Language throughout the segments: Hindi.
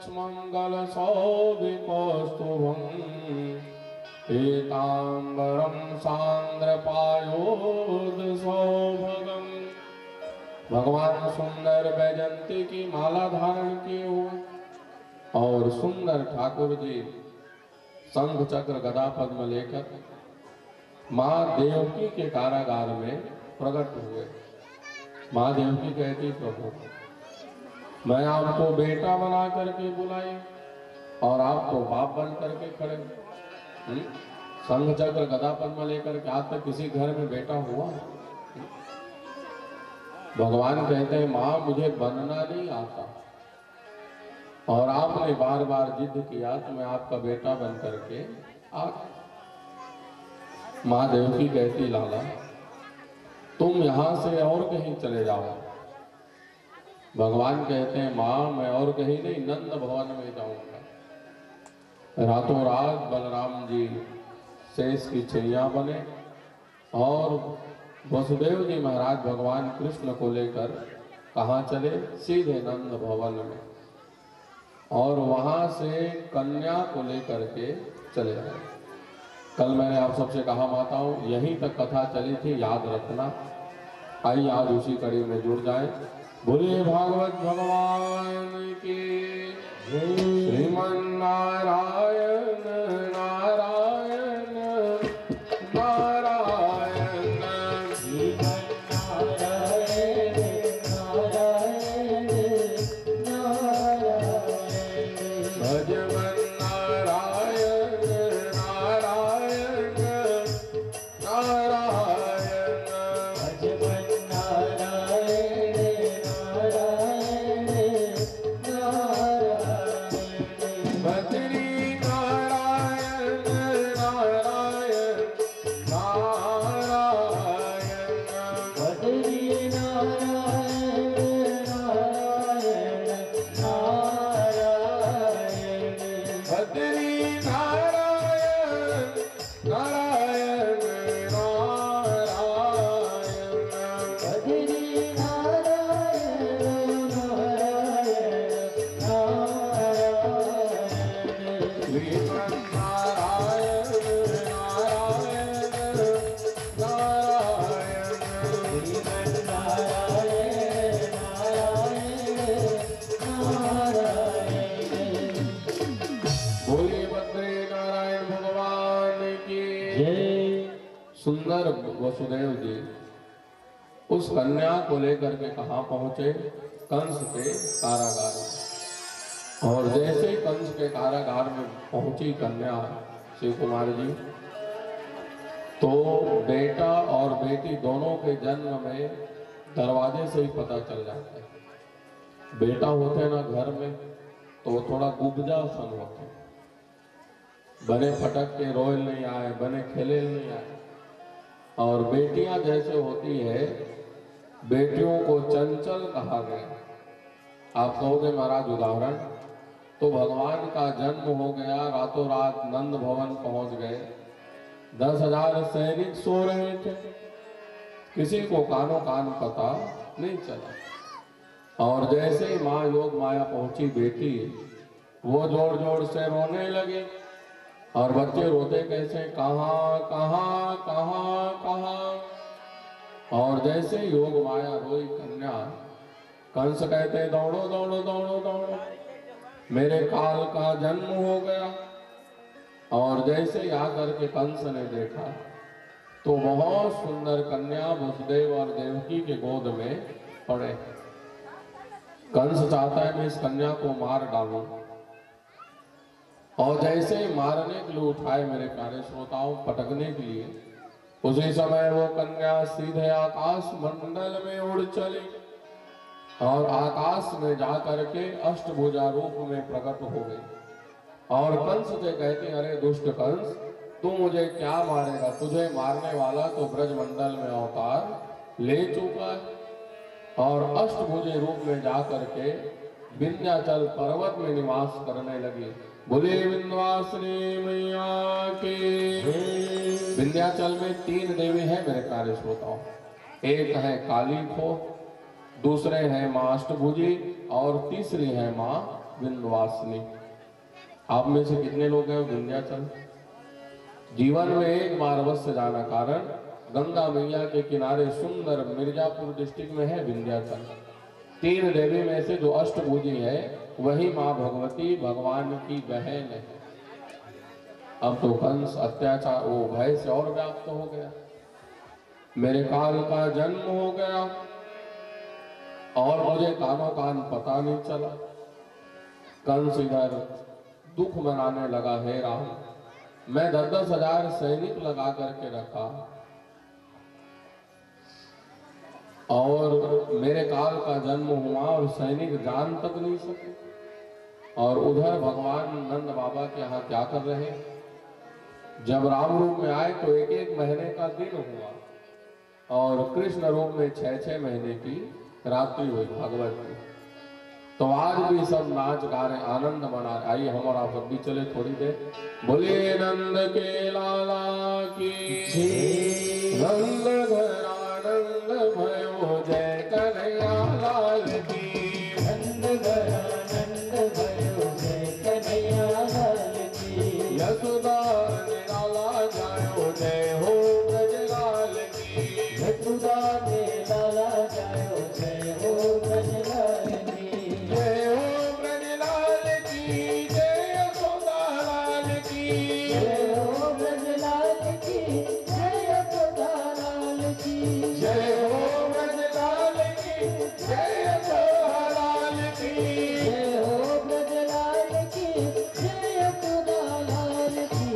मंगल सौभिकौस्तुभं पीताम्बरं सांद्रपायोधसौभगम्। भगवान सुंदर वैजयंती की माला धारण किए हुए और सुंदर ठाकुर जी शंख चक्र गदा पद्म लेकर माँ देवकी के कारागार में प्रकट हुए। माँ देवकी कहती, प्रभु मैं आपको बेटा बना करके बुलाई और आप तो बाप बन करके खड़े। शंख चक्र गदा पद्म लेकर के आज तक किसी घर में बेटा हुआ? भगवान कहते हैं, माँ मुझे बनना नहीं आता और आपने बार बार जिद किया तो मैं आपका बेटा बन करके आ। माँ देवकी कहती, लाला तुम यहां से और कहीं चले जाओ। भगवान कहते हैं, माँ मैं और कहीं नहीं, नंद भवन में जाऊंगा। रातों रात बलराम जी शेष की छैया बने और वसुदेव जी महाराज भगवान कृष्ण को लेकर कहाँ चले? सीधे नंद भवन में, और वहां से कन्या को लेकर के चले आए। कल मैंने आप सबसे कहा माताओं, यहीं तक कथा चली थी, याद रखना। आइए आज उसी कड़ी में जुड़ जाए। बोलिए भागवत भगवान की श्रीमन नारायण नारायण नारायण श्रीमन नारायण नारायण नारायण भजमन नारायण नारायण नारायण भजमन नारायण नारायण नारायण बद्री नारायण नारायण नारायण बद्री नारायण नारायण नारायण बद्री नारायण नारायण नारायण बद्री नारायण नारायण श्रीमन नारायण नारायण नारायण श्रीमन नारायण नारायण नारायण बोलिए बद्री नारायण भगवान की जय। सुंदर वसुदेव जी उस कन्या को लेकर के कहाँ पहुंचे? कंस के कारागार में। और जैसे ही कंस के कारागार में पहुंची कन्या शिव कुमार जी, तो बेटा और बेटी दोनों के जन्म में दरवाजे से ही पता चल जाता है। बेटा होते ना घर में तो वो थोड़ा गुबजा सन होते, बने फटक के रोयल नहीं आए, बने खेले नहीं आए। और बेटियां जैसे होती है, बेटियों को चंचल कहा गया। आप कहोगे महाराज उदाहरण? तो भगवान का जन्म हो गया, रातों रात नंद भवन पहुंच गए, 10,000 सैनिक सो रहे थे, किसी को कानों कान पता नहीं चला। और जैसे ही माँ योग माया पहुंची बेटी, वो जोर जोर से रोने लगी। और बच्चे रोते कैसे? कहाँ कहाँ कहाँ कहाँ। और जैसे योग माया रोई कन्या, कंस कहते दौड़ो दौड़ो दौड़ो दौड़ो, मेरे काल का जन्म हो गया। और जैसे ही आकर के कंस ने देखा तो बहुत सुंदर कन्या वसुदेव और देवकी के गोद में पड़े। कंस चाहता है मैं इस कन्या को मार डालूं, और जैसे ही मारने के लिए उठाए मेरे प्यारे श्रोताओं, पटकने के लिए, उसी समय वो कन्या सीधे आकाश मंडल में उड़ चली और आकाश में जाकर के अष्टभुजा रूप में प्रकट हो गई। और कंस से कहते, अरे दुष्ट कंस, तू मुझे क्या मारेगा? तुझे मारने वाला तो ब्रजमंडल में अवतार ले चुका है। और अष्टभुजे रूप में जाकर के विंध्याचल पर्वत में निवास करने लगी। बोले विंध्यवासिनी मैया की। विंध्याचल में 3 देवी हैं मेरे प्यारे श्रोताओं। एक है काली खो, दूसरे हैं माँ अष्टभुजी और तीसरी है माँ विंध्यवासिनी। आप में से कितने लोग हैं विंध्याचल? जीवन में एक बार अवश्य जाना, कारण गंगा मैया के किनारे सुंदर मिर्जापुर डिस्ट्रिक्ट में है विंध्याचल। 3 देवी में से जो अष्टभुजी है वही माँ भगवती भगवान की बहन है। अब तो कंस अत्याचार वो भय से और व्याप्त हो गया, मेरे काल का जन्म हो गया और मुझे कानो कान पता नहीं चला। कंस इधर दुख मनाने लगा, हे राम मैं 10-10 हजार सैनिक लगा करके रखा और मेरे काल का जन्म हुआ और सैनिक जान तक नहीं सके। और उधर भगवान नंद बाबा के यहाँ क्या कर रहे हैं? जब राम रूप में आए तो 1-1 महीने का दिन हुआ और कृष्ण रूप में 6-6 महीने की रात्रि हुई भागवत की। तो आज भी सब नाच गा रहे, आनंद मना रहे। आइए हम और आप सब भी चले थोड़ी देर। बोलिए नंद के लाला की नंद घर आनंद भयो जय कन्हैया लाल की। नंद घर आनंद भयो जय कन्हैया लाल की। यशोदा निराला जायो जय हो ब्रजलाल की। यशोदा निराला जायो जय हो ब्रजलाल की। जय हो ब्रजलाल की जय यशोदा लाल की। जय हो ब्रजलाल की जय यशोदा लाल की। जय हो ब्रजलाल की जय यशोदा लाल की। जय हो ब्रजलाल की जय यशोदा लाल की।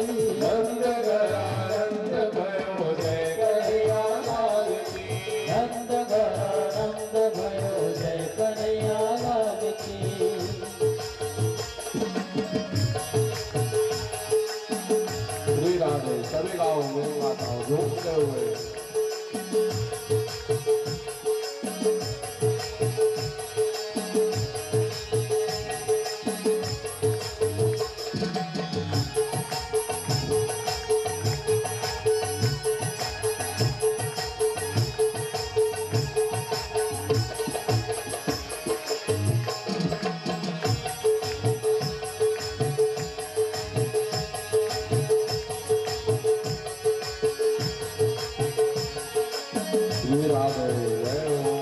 नंद घर आनंद भयो जय कन्हैया लाल की। नंद घर आनंद भयो जय कन्हैया लाल की। श्री राधे सभी गाओ मेरी माताओं झूमते हुए। श्री राधे जय हो।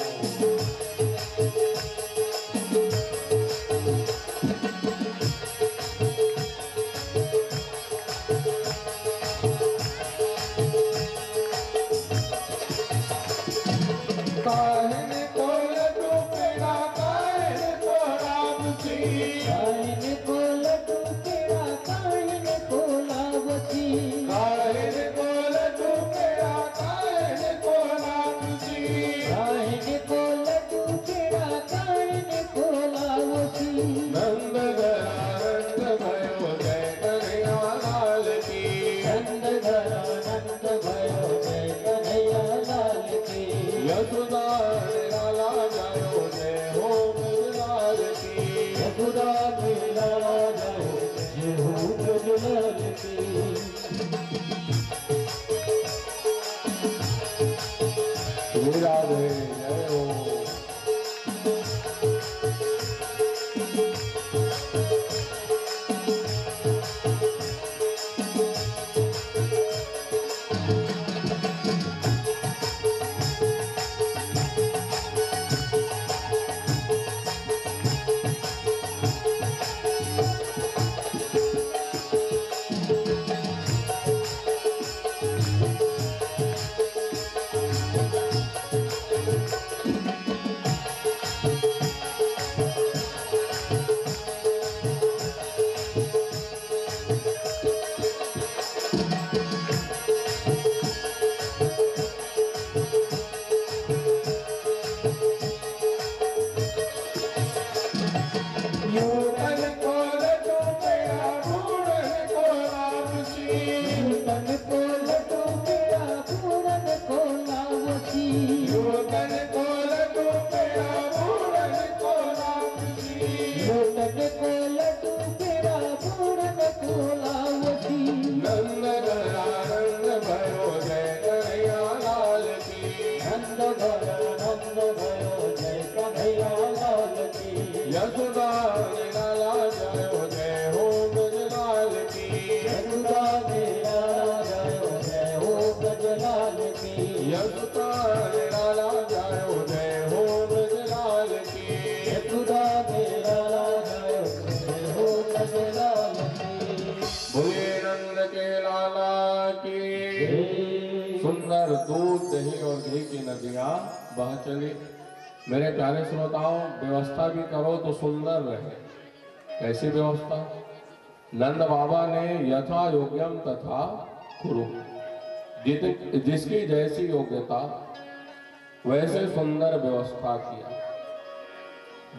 काहन को लड्डू पेड़ा काहन को रामसी। काहन को लड्डू पेड़ा काहन को रामसी। काहन को लड्डू पेड़ा काहन को रामसी। काहन को लड्डू पेड़ा काहन को रामसी। नंद घर आनंद भयो जय कन्हैया लाल की। नंद घर आनंद भयो जय कन्हैया लाल की। यशोदा निराला जायो जय हो ब्रजलाल की। यशोदा निराला जायो जय हो ब्रजलाल की। श्री राधे जय हो। यशोदा निराला सुंदर दूध दही और घी की नदियां बह चली। मेरे प्यारे श्रोताओं, व्यवस्था भी करो तो सुंदर रहे। कैसी व्यवस्था? नंद बाबा ने यथा योग्यम तथा कुरु, जिसकी जैसी योग्यता वैसे सुंदर व्यवस्था किया।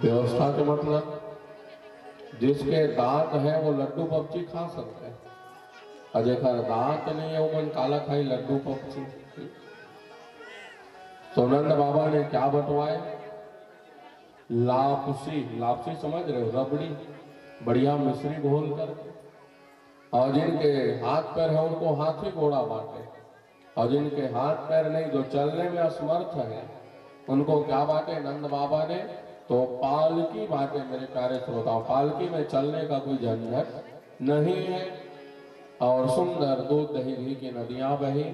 व्यवस्था के मतलब जिसके दांत है वो लड्डू पपची खा सकते हैं, और जेकर दांत नहीं है वो मन काला खाई लड्डू पपची। तो नंद बाबा ने क्या बंटवाए? लापसी, लापसी समझ रहे हो? रबड़ी, बढ़िया मिश्री घोल करके। और जिनके हाथ पैर है उनको हाथी घोड़ा बांटे, और जिनके हाथ पैर नहीं, जो चलने में असमर्थ है, उनको क्या बांटे नंद बाबा ने? तो पालकी बांटे। मेरे प्यारे श्रोताओं, पालकी में चलने का कोई झंझट नहीं है, और सुंदर दूध दही घी की नदियां बही।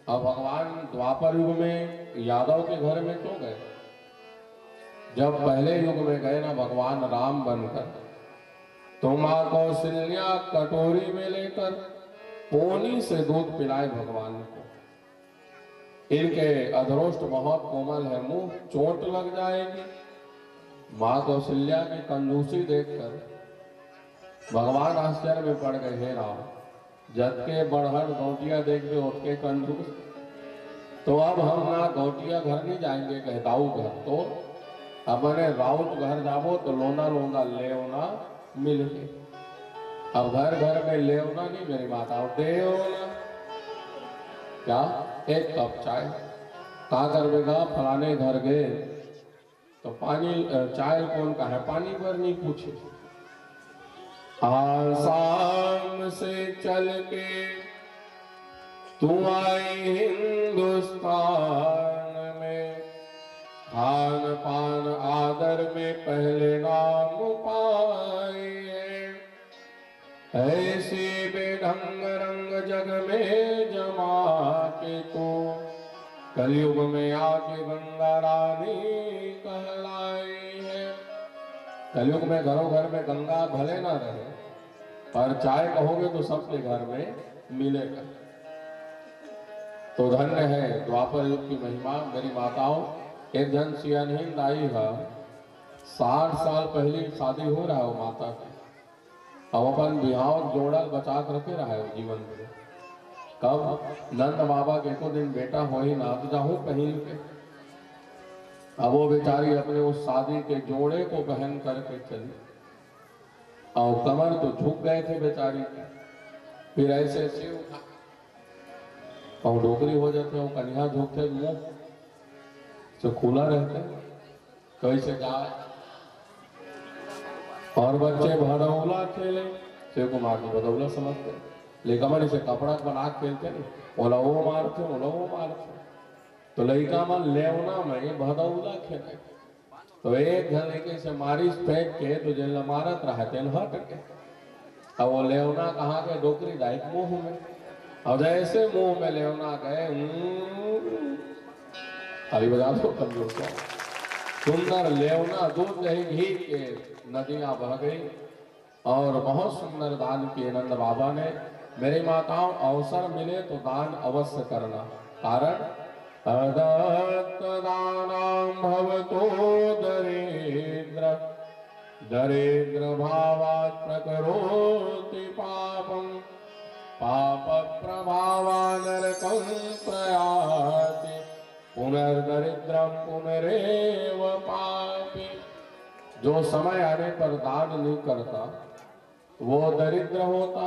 और भगवान द्वापर युग में यादव के घर में क्यों गए? जब पहले युग में गए ना भगवान राम बनकर, तो माँ कौशल्या कटोरी में लेकर पोनी से दूध पिलाए भगवान को। इनके अधरोष्ट बहुत कोमल है, मुंह चोट लग जाएगी। माँ कौशल्या की कंजूसी देखकर भगवान आश्चर्य में पड़ गए। हे राम, जद के बढ़हन गौटिया देख के उठके कंजूस, तो अब हम ना गौटिया घर नहीं जाएंगे, कहे दाऊ घर। तो अब मैंने राउत घर जाबो तो लोना लोना लेवना मिल के। अब घर घर में लेवना नहीं मेरी माता, देवना। क्या? एक कप चाय का कर बेगा? फलाने घर गए तो पानी चाय कौन का है, पानी भर नहीं पूछे। आसाम से चल के तू आई हिंदुस्तान में, खान पान आदर में पहले नाम पाए। ऐसे बेढंग रंग जग में जमा के तू कलयुग में आके गंगा रानी कहलाई है। कलयुग में घरों घर में गंगा भले ना रहे, पर चाय कहोगे तो सबके घर में मिलेगा। तो धन्य है द्वापर युग की महिमा। मेरी माताओं, एक जन सियानहीन दाई है, 60 साल पहले शादी हो रहा है वो माता की, अब अपन बिहाव जोड़ा बचा कर रखे रहा है जीवन में। कब? नंद बाबा के को दिन बेटा हो ही ना, तो जाऊं पहन के। अब वो बेचारी अपने उस शादी के जोड़े को पहन करके चली, और कमर तो झुक गए थे बेचारी के। फिर ऐसे ऐसे उठा और डोकरी हो जाते, वो कन्या झुकते, मुंह जो खुला रहता है, कैसे जाए। और बच्चे भदौला खेले, शिव कुमार की भदौला समझते, लेकिन हमारे से कपड़ा बना खेलते नहीं, ओला वो मारते, ओला वो मारते। तो लड़का मन लेवना में भदौला खेले, तो एक घने के से मारिस फेंक के तो जेल मारत रहा तेल हट के। अब वो लेवना कहाँ के? डोकरी दाइक मुंह में। और जैसे मुंह में लेवना गए, अभी बजा दो कमजोर को। सुंदर लेवना दूध दही घी के नदियां बह गई, और बहुत सुंदर दान किए नंद बाबा ने। मेरी माताओं, अवसर मिले तो दान अवश्य करना, कारण दानां भवतो दरिद्र, दरिद्र भावात् प्रकरोति पापं, पाप प्रभावान् नरकं प्रयाति, पुनर्दरिद्रं पुनरेव पापी। जो समय आने पर दान नहीं करता वो दरिद्र होता,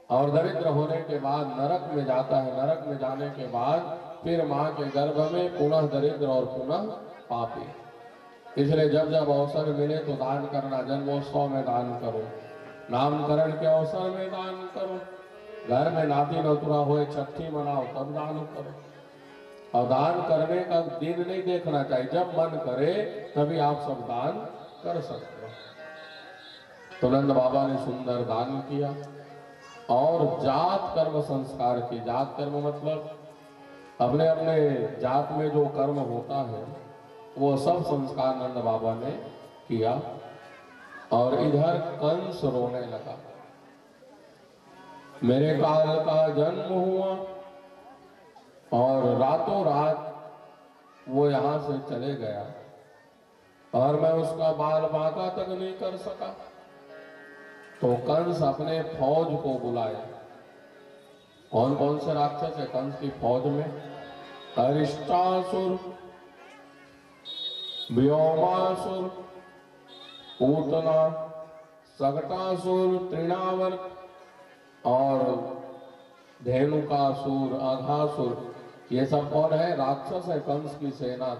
और दरिद्र होने के बाद नरक में जाता है। नरक में जाने के बाद फिर माँ के गर्भ में पुनः दरिद्र और पुनः पापी। इसलिए जब जब अवसर मिले तो दान करना। जन्मोत्सव में दान करो, नामकरण के अवसर में दान करो, घर में नाती नतुरा हुए छठी मनाओ तब दान करो। और दान करने का दिन नहीं देखना चाहिए, जब मन करे तभी आप सब दान कर सकते हो। तो नंद बाबा ने सुंदर दान किया, और जात कर्म संस्कार की। जात कर्म मतलब अपने अपने जात में जो कर्म होता है वो सब संस्कार नंद बाबा ने किया। और इधर कंस रोने लगा, मेरे काल का जन्म हुआ, और रातों रात वो यहाँ से चले गया और मैं उसका बाल बांका तक नहीं कर सका। तो कंस अपने फौज को बुलाया। कौन कौन से राक्षस है कंस की फौज में? अरिष्टासुर, व्योमासुर, पूतना, सगटासुर, तृणावर्त और धेनुकासुर, अघासुर। ये सब कौन है? राक्षस है कंस की सेना।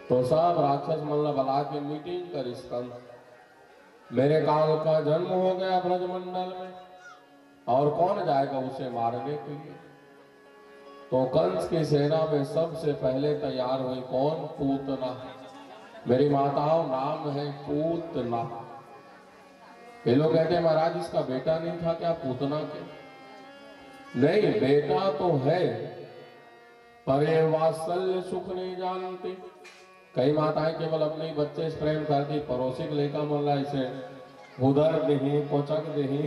तो सब राक्षस मतलब बला के मीटिंग कर इस कंस, मेरे काल का जन्म हो गया ब्रजमंडल में और कौन जाएगा उसे मारने के लिए। तो कंस की सेना में सबसे पहले तैयार हुई कौन? पूतना। मेरी माताओं नाम है पूतना। ये लोग कहते हैं महाराज इसका बेटा नहीं था क्या पूतना के? नहीं, बेटा तो है पर ये वात्सल्य सुख नहीं जानती। कई माताएं केवल अपने बच्चे से प्रेम करती, पड़ोसी को लेकर मोला इसे उधर नहीं कोचक नहीं,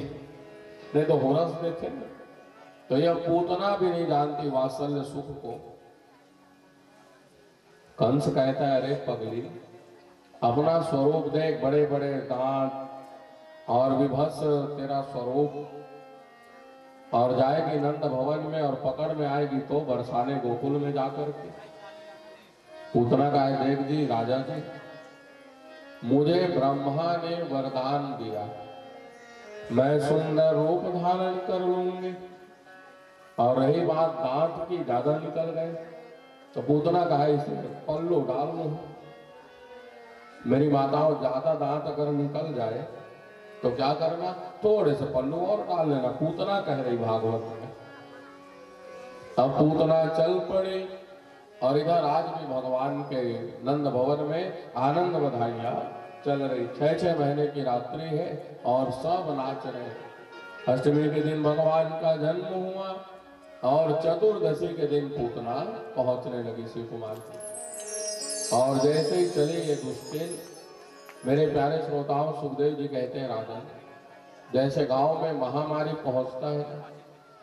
नहीं तो होरस देखे। तो यह पूतना भी नहीं जानती वात्सल्य सुख को। कंस कहता है अरे पगली, अपना स्वरूप देख, बड़े बड़े दांत और विभत्स तेरा स्वरूप, और जाएगी नंद भवन में और पकड़ में आएगी तो बरसाने गोकुल में जाकर के। पूतना का है देख जी राजा जी, मुझे ब्रह्मा ने वरदान दिया, मैं सुंदर रूप धारण कर लूंगी, और रही बात दांत की ज्यादा निकल गए तो पूतना का है इसे पल्लू डाल लूं। मेरी माताओं ज्यादा दांत अगर निकल जाए तो क्या करना? थोड़े से पल्लू और डाल लेना। पूतना कह रही भागवत में। अब पूतना चल पड़ी और इधर आज भी भगवान के नंद भवन में आनंद बधाइयां चल रही। 6-6 महीने की रात्रि है और सब नाच रहे। अष्टमी के दिन भगवान का जन्म हुआ और चतुर्दशी के दिन पूतना पहुंचने लगी शिव कुमार की। और जैसे ही चली ये दुष्टिन, मेरे प्यारे श्रोताओं, सुखदेव जी कहते हैं राजा, जैसे गांव में महामारी पहुंचता है,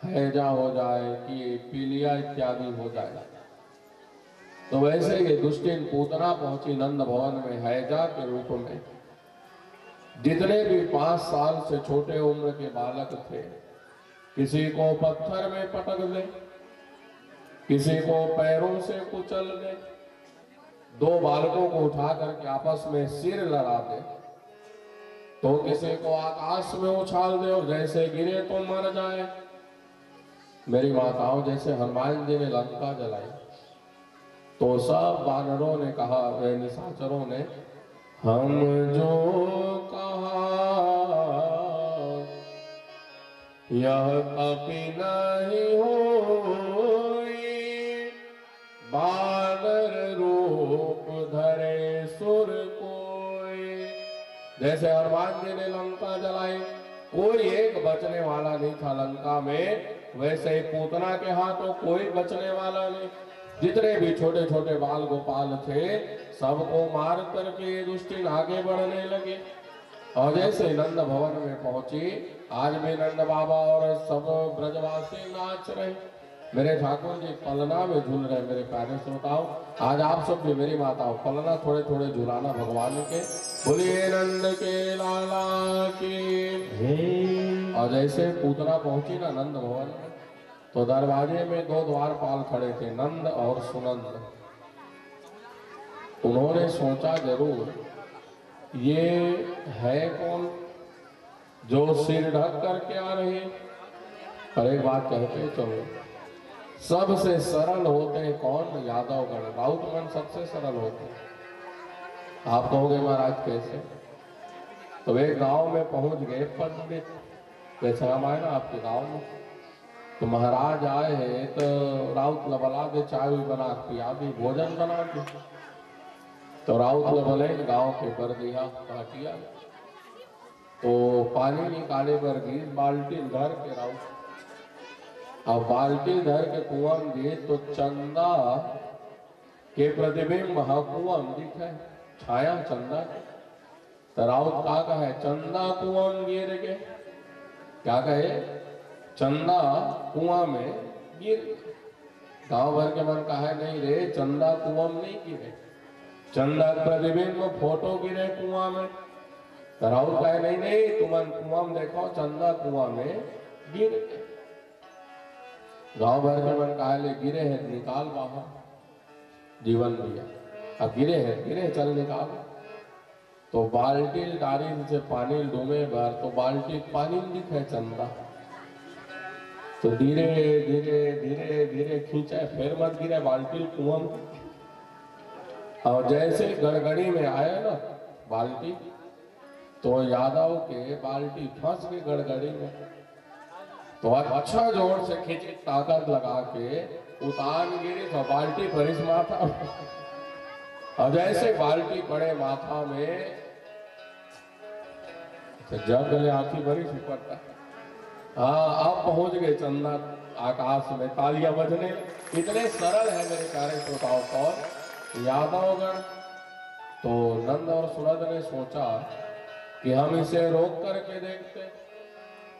हैजा हो जाए कि पीलिया इत्यादि हो जाए, तो वैसे ये दुष्टिन पूतना पहुंची नंद भवन में हैजा के रूप में। जितने भी 5 साल से छोटे उम्र के बालक थे, किसी को पत्थर में पटक दे, किसी को पैरों से कुचल दे, 2 बालकों को उठा करके आपस में सिर लड़ा दे, तो किसी को आकाश में उछाल दे और जैसे गिरे तो मर जाए। मेरी माताओं, जैसे हनुमान जी ने लंका जलाई तो सब वानरों ने कहा, निशाचरों ने, हम जो कहा यह कभी नहीं होई, बानर रूप धरे सुर कोई। जैसे हनुमान जी ने लंका जलाई, कोई एक बचने वाला नहीं था लंका में, वैसे ही पूतना के हाथों कोई बचने वाला नहीं। जितने भी छोटे छोटे बाल गोपाल थे सबको मार करके दुष्टिन आगे बढ़ने लगे। और जैसे नंद भवन में पहुंची, आज भी नंद बाबा और सब ब्रजवासी नाच रहे। मेरे ठाकुर जी पलना में झूल रहे। मेरे प्यारे श्रोताओं, आज आप सब भी, मेरी माताओं, पलना थोड़े थोड़े झुलाना भगवान के। बोलिए नंद के लाला की। और जैसे पूतना पहुंची ना नंद भवन में, तो दरवाजे में 2 द्वारपाल खड़े थे, नंद और सुनंद। उन्होंने सोचा जरूर ये है कौन जो सिर ढक करके आ रही है। पर एक बात कहते चलो, सबसे सरल होते हैं कौन? यादवगण, राउतगण सबसे सरल होते हैं। आप कहोगे महाराज कैसे? तो एक गांव में पहुंच गए पंडित, जैसे हम आए ना आपके गांव में, तो महाराज आए हैं तो राउत लबला दे, चाय बना पिया दी, भोजन बना दी। तो राउत लबले गांव के बरदिया घाटिया, तो पानी निकाले पर गिर बाल्टी धर के राउत, अब बाल्टी धर के कुआं दिए तो चंदा के प्रतिबिंब कुआं दिखे, छाया चंदा। तो राउत का कहे चंदा कुआं गिर के, क्या कहे? चंदा कुआं में गिर। गांव भर के मन कहा नहीं रे, चंदा कुआं में नहीं गिरे, चंदा प्रतिबिंब फोटो गिरे कुआं में। राहुल कहे नहीं नहीं, तुम कुआं में देखो, चंदा कुआं में गिर गए। गांव भर के मन कहा ले गिरे है निकाल बाहर, जीवन दिया, अब गिरे चल निकाल। तो बाल्टी डारी से पानी डूबे बार, तो बाल्टी पानी में दिखे चंदा, तो धीरे धीरे धीरे धीरे खींचे, फिर मत गिरे बाल्टी कुआं में। और जैसे गड़गड़ी में आया ना बाल्टी, तो यादव के बाल्टी फंस गई गड़गड़ी में। तो अच्छा जोर से खींची, ताकत लगा के उतार गिरी, तो बाल्टी परिस माथा। और जैसे बाल्टी पड़े माथा में, तो जग गले आंखी भरी सुपरता। हाँ, अब पहुंच गए चंदा आकाश में, तालियां बजने। इतने सरल है मेरे कार्य श्रोताओं पर यादवगण। तो नंद और सुनंद ने सोचा कि हम इसे रोक करके देखते,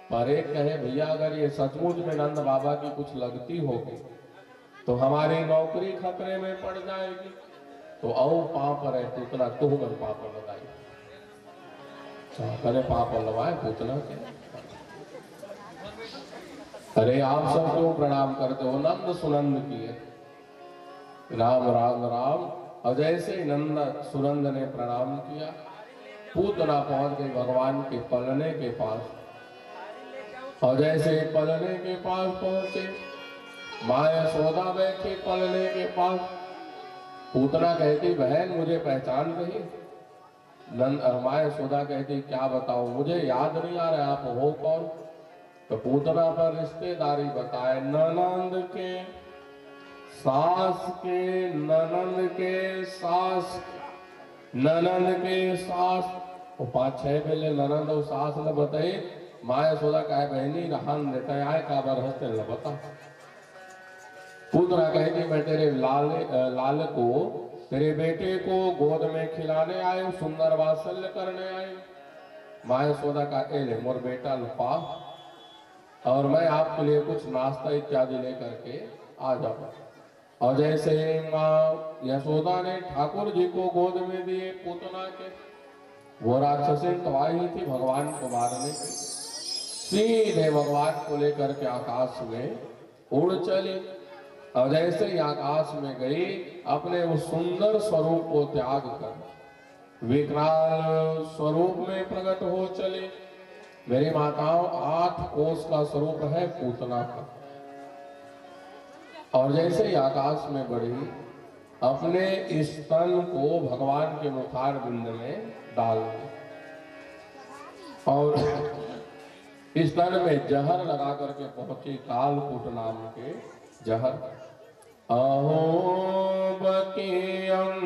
पर एक कहे भैया अगर ये सचमुच में नंद बाबा की कुछ लगती होगी तो हमारी नौकरी खतरे में पड़ जाएगी। तो आओ पाप रहे पूतना तुहगन पाप लगाई, करे पाप लगाए पूतना के। अरे आप सब क्यों प्रणाम करते हो? नंद सुनंद किए, राम राम राम। और जैसे नंद सुनंद ने प्रणाम किया, पूतना पहुंच गई भगवान के पलने के पास। और जैसे पलने के पास पहुंचे, माँ यशोदा बैठी पलने के पास। पूतना कहती बहन मुझे पहचान रही? माँ यशोदा कहती क्या बताऊं, मुझे याद नहीं आ रहा आप हो कौन? तो पूतना पर रिश्तेदारी बताए, ननंद के सास के, ननंद के सास, ननंद के सास। वो 5-6 पहले ननंद और सास ने बताई। माँ यशोदा कहे बहनी रहन देता है का बार हंसते न बता। पूतना कहती मैं तेरे लाल को, तेरे बेटे को गोद में खिलाने आए, सुंदर वात्सल्य करने आए। माँ यशोदा का एले मोर बेटा लुपा, और मैं आपके लिए कुछ नाश्ता इत्यादि लेकर के आ जाऊँ। और जैसे माँ यशोदा ने ठाकुर जी को गोद में दिए पूतना के, वो राक्षसी तो आई थी भगवान को मारने के, सीधे भगवान को लेकर के आकाश में उड़ चली। और जैसे ही आकाश में गई, अपने उस सुंदर स्वरूप को त्याग कर विकराल स्वरूप में प्रकट हो चली। मेरी माताओं 8 कोस का स्वरूप है पूतना का। और जैसे ही आकाश में बढ़ी, अपने स्तन को भगवान के मुखार बिंद में डाल दी, और स्तन में जहर लगा करके पहुंची, कालकूट नाम के जहर। अहो बकियम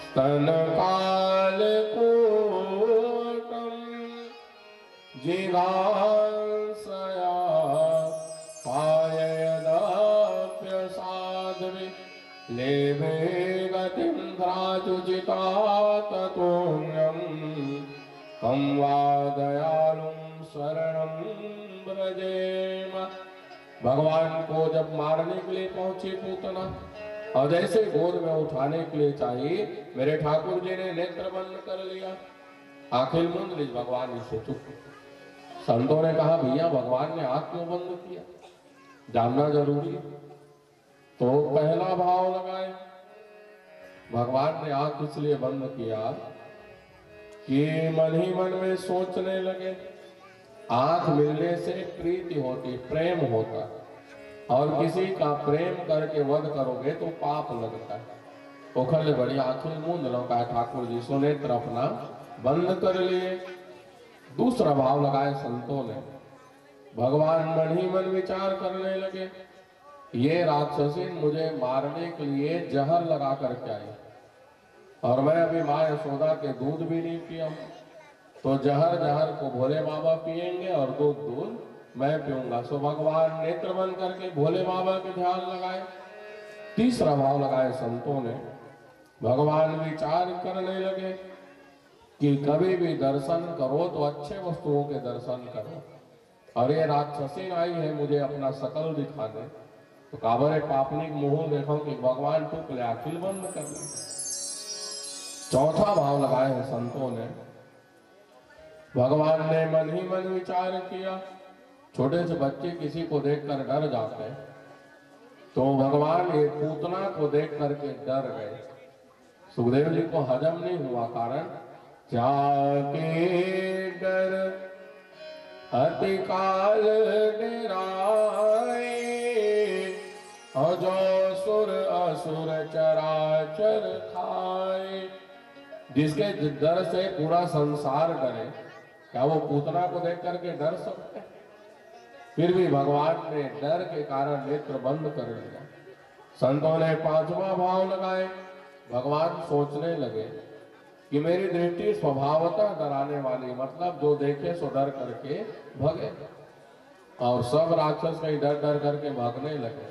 स्तन कालकूटम जिघांसया पाययदप्य साध्वी लेभे गतिं ध्राजुजिता ततोऽन्यं कं वा दयालुं शरणं व्रजेम। भगवान को जब मारने के लिए पहुंची पूतना, और जैसे गोद में उठाने के लिए चाहिए, मेरे ठाकुर जी ने नेत्र बंद कर लिया, आंखें मूंद ली। भगवान इसे चुप। संतों ने कहा भैया भगवान ने आंख क्यों बंद किया, जानना जरूरी। तो पहला भाव लगाए, भगवान ने आंख इसलिए बंद किया कि मन ही मन में सोचने लगे। आंख मिलने से प्रीति होती, प्रेम होता, और किसी का प्रेम करके वध करोगे तो पाप लगता है। ओखले बड़ी आंखें मूंद लो, कहा ठाकुर जी सो नेत्र अपना बंद कर लिए। दूसरा भाव लगाए संतों ने, भगवान मन ही मन विचार करने लगे, ये राक्षसी मुझे मारने के लिए जहर लगा करके आई, और मैं अभी माँ यशोदा के दूध भी नहीं पिया, तो जहर को भोले बाबा पिएंगे और दूध मैं पीऊंगा। सो भगवान नेत्र बंद करके भोले बाबा के ध्यान लगाए। तीसरा भाव लगाए संतों ने, भगवान विचार करने लगे कि कभी भी दर्शन करो तो अच्छे वस्तुओं के दर्शन करो, और ये राक्षसी आई है मुझे अपना शकल दिखाने, तो काबरे पापनी मुंह देखो कि भगवान टूक ले, आखिल बंद कर ले। चौथा भाव लगाए हैं संतों ने। भगवान ने मन ही मन विचार किया, छोटे से बच्चे किसी को देखकर डर जाते हैं, तो भगवान ये पूतना को देख करके डर गए। सुखदेव जी को हजम नहीं हुआ, कारण जाके डर अति काल डेराए, अजो सुर असुर चराचर खाए। जिसके डर से पूरा संसार डरे, क्या वो पूतना को देख करके डर सकते? फिर भी भगवान ने डर के कारण नेत्र बंद कर लिया। संतों ने पांचवा भाव लगाए। भगवान सोचने लगे कि मेरी दृष्टि स्वभावतः डराने वाली, मतलब जो देखे सो डर करके भगे, और सब राक्षस कहीं डर डर करके भागने लगे,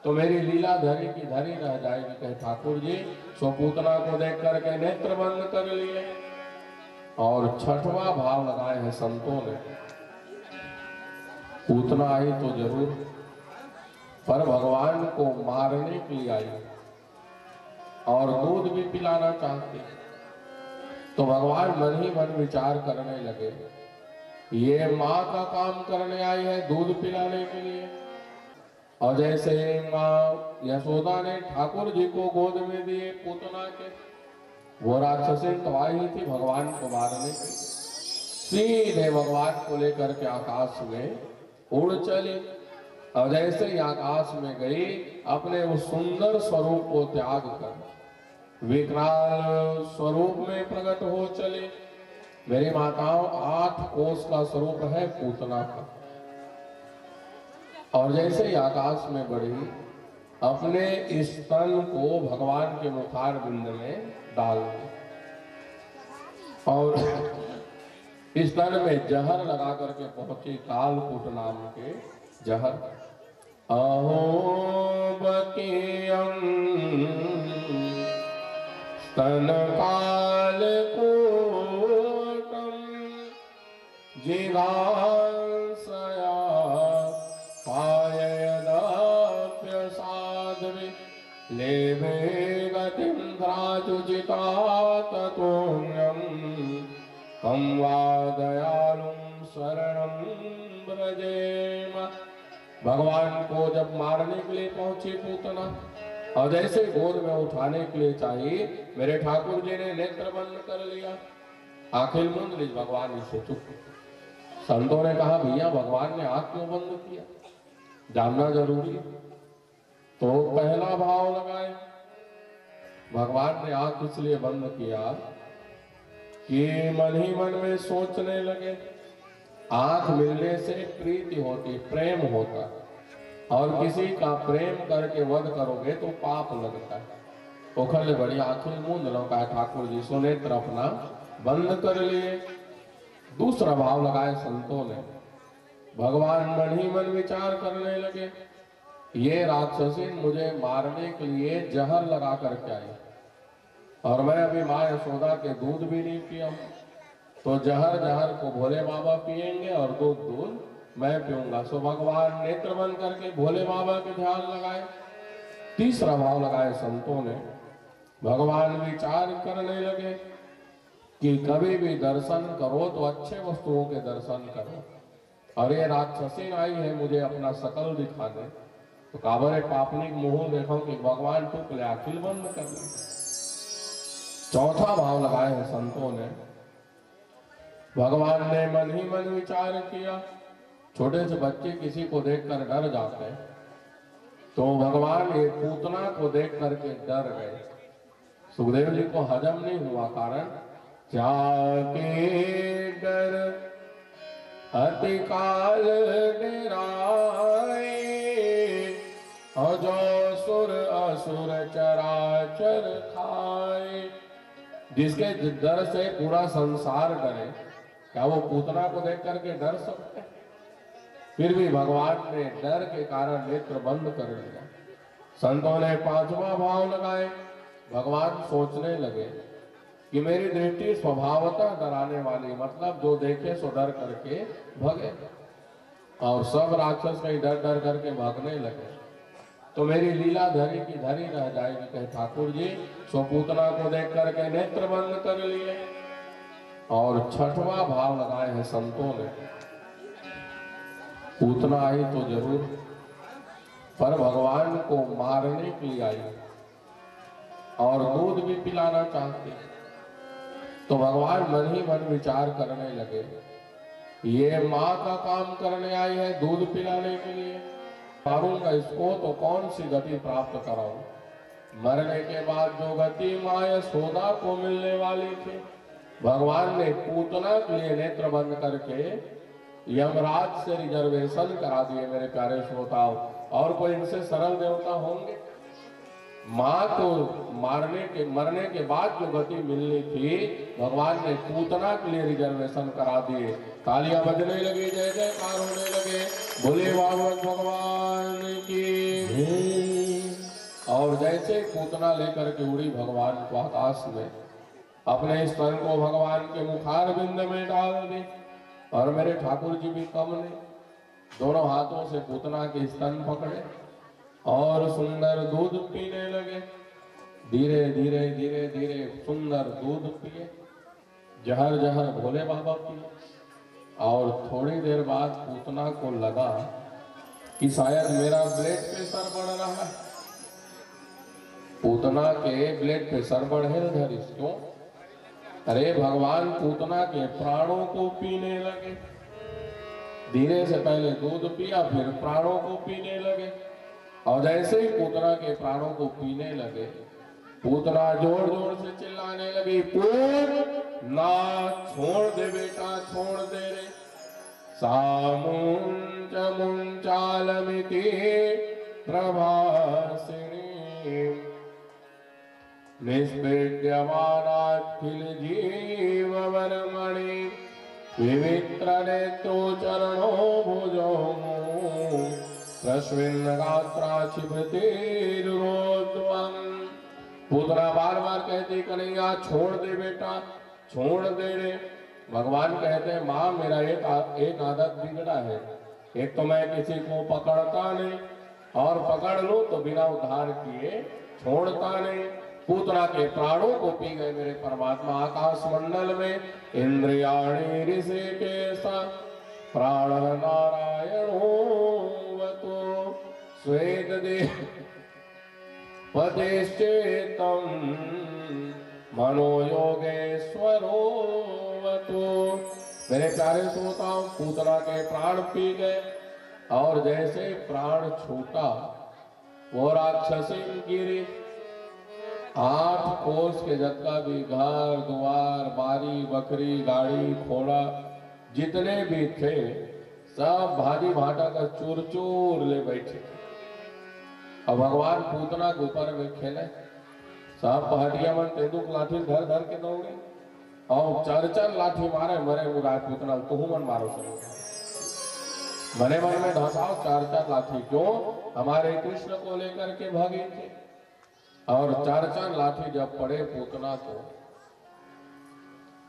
तो मेरी लीला धरी की धरी रह जाएगी। कहे ठाकुर जी सो पूतना को देख करके नेत्र बंद कर लिए। और छठवां भाव लगाए हैं संतों ने। पूतना आई तो जरूर, पर भगवान को मारने के लिए आई और दूध भी पिलाना चाहते, तो भगवान मन ही मन विचार करने लगे, ये माँ का काम करने आई है दूध पिलाने के लिए। और जैसे माँ यशोदा ने ठाकुर जी को गोद में दिए पूतना के, वो राक्षसी तो आई ही थी भगवान को मारने के, सीधे भगवान को लेकर के आकाश में उड़ चली। और जैसे ही आकाश में गई, अपने उस सुंदर स्वरूप को त्याग कर विकराल स्वरूप में प्रकट हो चले। मेरी माताओं 8 कोस का स्वरूप है पूतना का। और जैसे ही आकाश में बढ़ी, अपने स्तन को भगवान के मुखार बिंद में डाल दी और स्तन में जहर लगा करके पहुंची, कालकूट नाम के जहर। अहो बकियम स्तन कालकूटम जिगांसया पाययदाप्य साध्वी लेवे गतिं ध्राजुजिता ततोऽन्यं कं वा दयालुं शरणं व्रजेम। भगवान को जब मारने के लिए पहुंची पूतना, और जैसे गोद में उठाने के लिए चाहिए, मेरे ठाकुर जी ने नेत्र बंद कर लिया, आंखें मूंद ली। भगवान इसे चुप। संतों ने कहा भैया भगवान ने आंख क्यों बंद किया, जानना जरूरी। तो पहला भाव लगाए, भगवान ने आंख इसलिए बंद किया कि मन ही मन में सोचने लगे, आंख मिलने से प्रीति होती, प्रेम होता, और किसी का प्रेम करके वध करोगे तो पाप लगता है। ओखले बड़ी आंखें मूंद लो, कहा ठाकुर जी सो नेत्र अपना बंद कर लिए। दूसरा भाव लगाए संतों ने। भगवान मन ही मन विचार करने लगे, ये राक्षसी मुझे मारने के लिए जहर लगा करके आई, और मैं अभी माँ यशोदा के दूध भी नहीं पिया, तो जहर को भोले बाबा पिएंगे और दूध मैं पीऊंगा। सो भगवान नेत्र बंद करके भोले बाबा के ध्यान लगाए। तीसरा भाव लगाए संतों ने। भगवान विचार करने लगे कि कभी भी दर्शन करो तो अच्छे वस्तुओं के दर्शन करो, और ये राक्षसी आई है मुझे अपना शकल दिखाने, तो काबरे पापनी मुंह देखो कि भगवान टूक ले, आखिल बंद कर ले। चौथा भाव लगाए हैं संतों ने। भगवान ने मन ही मन विचार किया, छोटे से बच्चे किसी को देखकर डर जाते हैं, तो भगवान ये पूतना को देख करके डर गए। सुखदेव जी को हजम नहीं हुआ, कारण जाके डर अति काल डेराए, अजो सुर असुर चराचर खाए। जिसके डर से पूरा संसार डरे, क्या वो पूतना को देख करके डर सकते? फिर भी भगवान ने डर के कारण नेत्र बंद कर लिया। संतों ने पांचवा भाव लगाए। भगवान सोचने लगे कि मेरी दृष्टि स्वभावतः डराने वाली, मतलब जो देखे सो डर करके भगे, और सब राक्षस कहीं डर डर करके भागने लगे। तो मेरी लीला धरी की धरी रह जाएगी। कहे ठाकुर जी सो पूतना को देख करके नेत्र बंद कर लिए। और छठवां भाव लगाए हैं संतों ने, पूतना आई तो जरूर, पर भगवान को मारने के लिए आई और दूध भी पिलाना चाहती। तो भगवान मन ही मन विचार करने लगे, ये माँ का काम करने आई है दूध पिलाने के लिए, मारूंगा इसको तो कौन सी गति प्राप्त कराऊं। मरने के बाद जो गति माँ यशोदा को मिलने वाली थी, भगवान ने पूतना के लिए नेत्र बंद करके यमराज से रिजर्वेशन करा दिए। मेरे प्यारे श्रोताओं, और कोई इनसे सरल देवता होंगे? माँ को मरने के बाद जो गति मिलनी थी, भगवान ने पूतना के लिए रिजर्वेशन करा दिए। तालियां बजने लगी, जय जयकार होने लगे, बोले भागवत भगवान की। और जैसे पूतना लेकर के उड़ी भगवान को आकाश में, अपने स्तन को भगवान के मुखार बिंद में डाल दी। और मेरे ठाकुर जी भी कम नहीं, दोनों हाथों से पूतना के स्तन पकड़े और सुंदर दूध पीने लगे। धीरे धीरे धीरे धीरे सुंदर दूध पिए, जहर जहर भोले बाबा पिए। और थोड़ी देर बाद पूतना को लगा कि शायद मेरा ब्लड प्रेशर बढ़ रहा है। पूतना के ब्लड प्रेशर बढ़े धरी, क्यों? अरे भगवान पूतना के प्राणों को पीने लगे। धीरे से पहले दूध पिया, फिर प्राणों को पीने लगे। और जैसे ही पूतना के प्राणों को पीने लगे, पूतना जोर जोर से चिल्लाने लगी, पूत ना छोड़ दे बेटा, छोड़ दे रे। सामुंच मुंचालमिति प्रभासिनी निष्पेड्यमानाखिल जीववर्मणि विवित्र नेत्रो चरणो भुजो रश्मिन गात्रा क्षिपतिरुरोध्वम्। पूतना बार बार कहती कन्हैया छोड़ दे बेटा, छोड़ दे रे। भगवान कहते हैं माँ मेरा एक आदत बिगड़ा है, एक तो मैं किसी को पकड़ता नहीं, और पकड़ लूं तो बिना उद्धार किए छोड़ता नहीं। पूतना के प्राणों को पी गए मेरे परमात्मा। आकाश मंडल में इंद्रियाणि ऋषिकेशा प्राण नारायणो वतो स्वेद देव पदेश्चेतम मनो योगेश्वरो वतो। मेरे प्यारे श्रोताओं, पूतना के प्राण पी गए और जैसे प्राण छूटा वो राक्षसी गिरी। 8 कोस के जत्ता भी घर द्वार बारी बकरी गाड़ी घोड़ा जितने भी थे सब भाजी भाटा का चूर चूर ले बैठे। अब भगवान पूतना के ऊपर में खेले, सब पहाड़िया मन तेंदुक लाठी धर धर के दौड़े और 4 लाठी मारे, मरे मुराय पूतना तू मन मारो चलो। मने मन में धसाओ 4 लाठी, क्यों? हमारे कृष्ण को लेकर के भागे थे। और 4 लाठी जब पड़े पूतना को,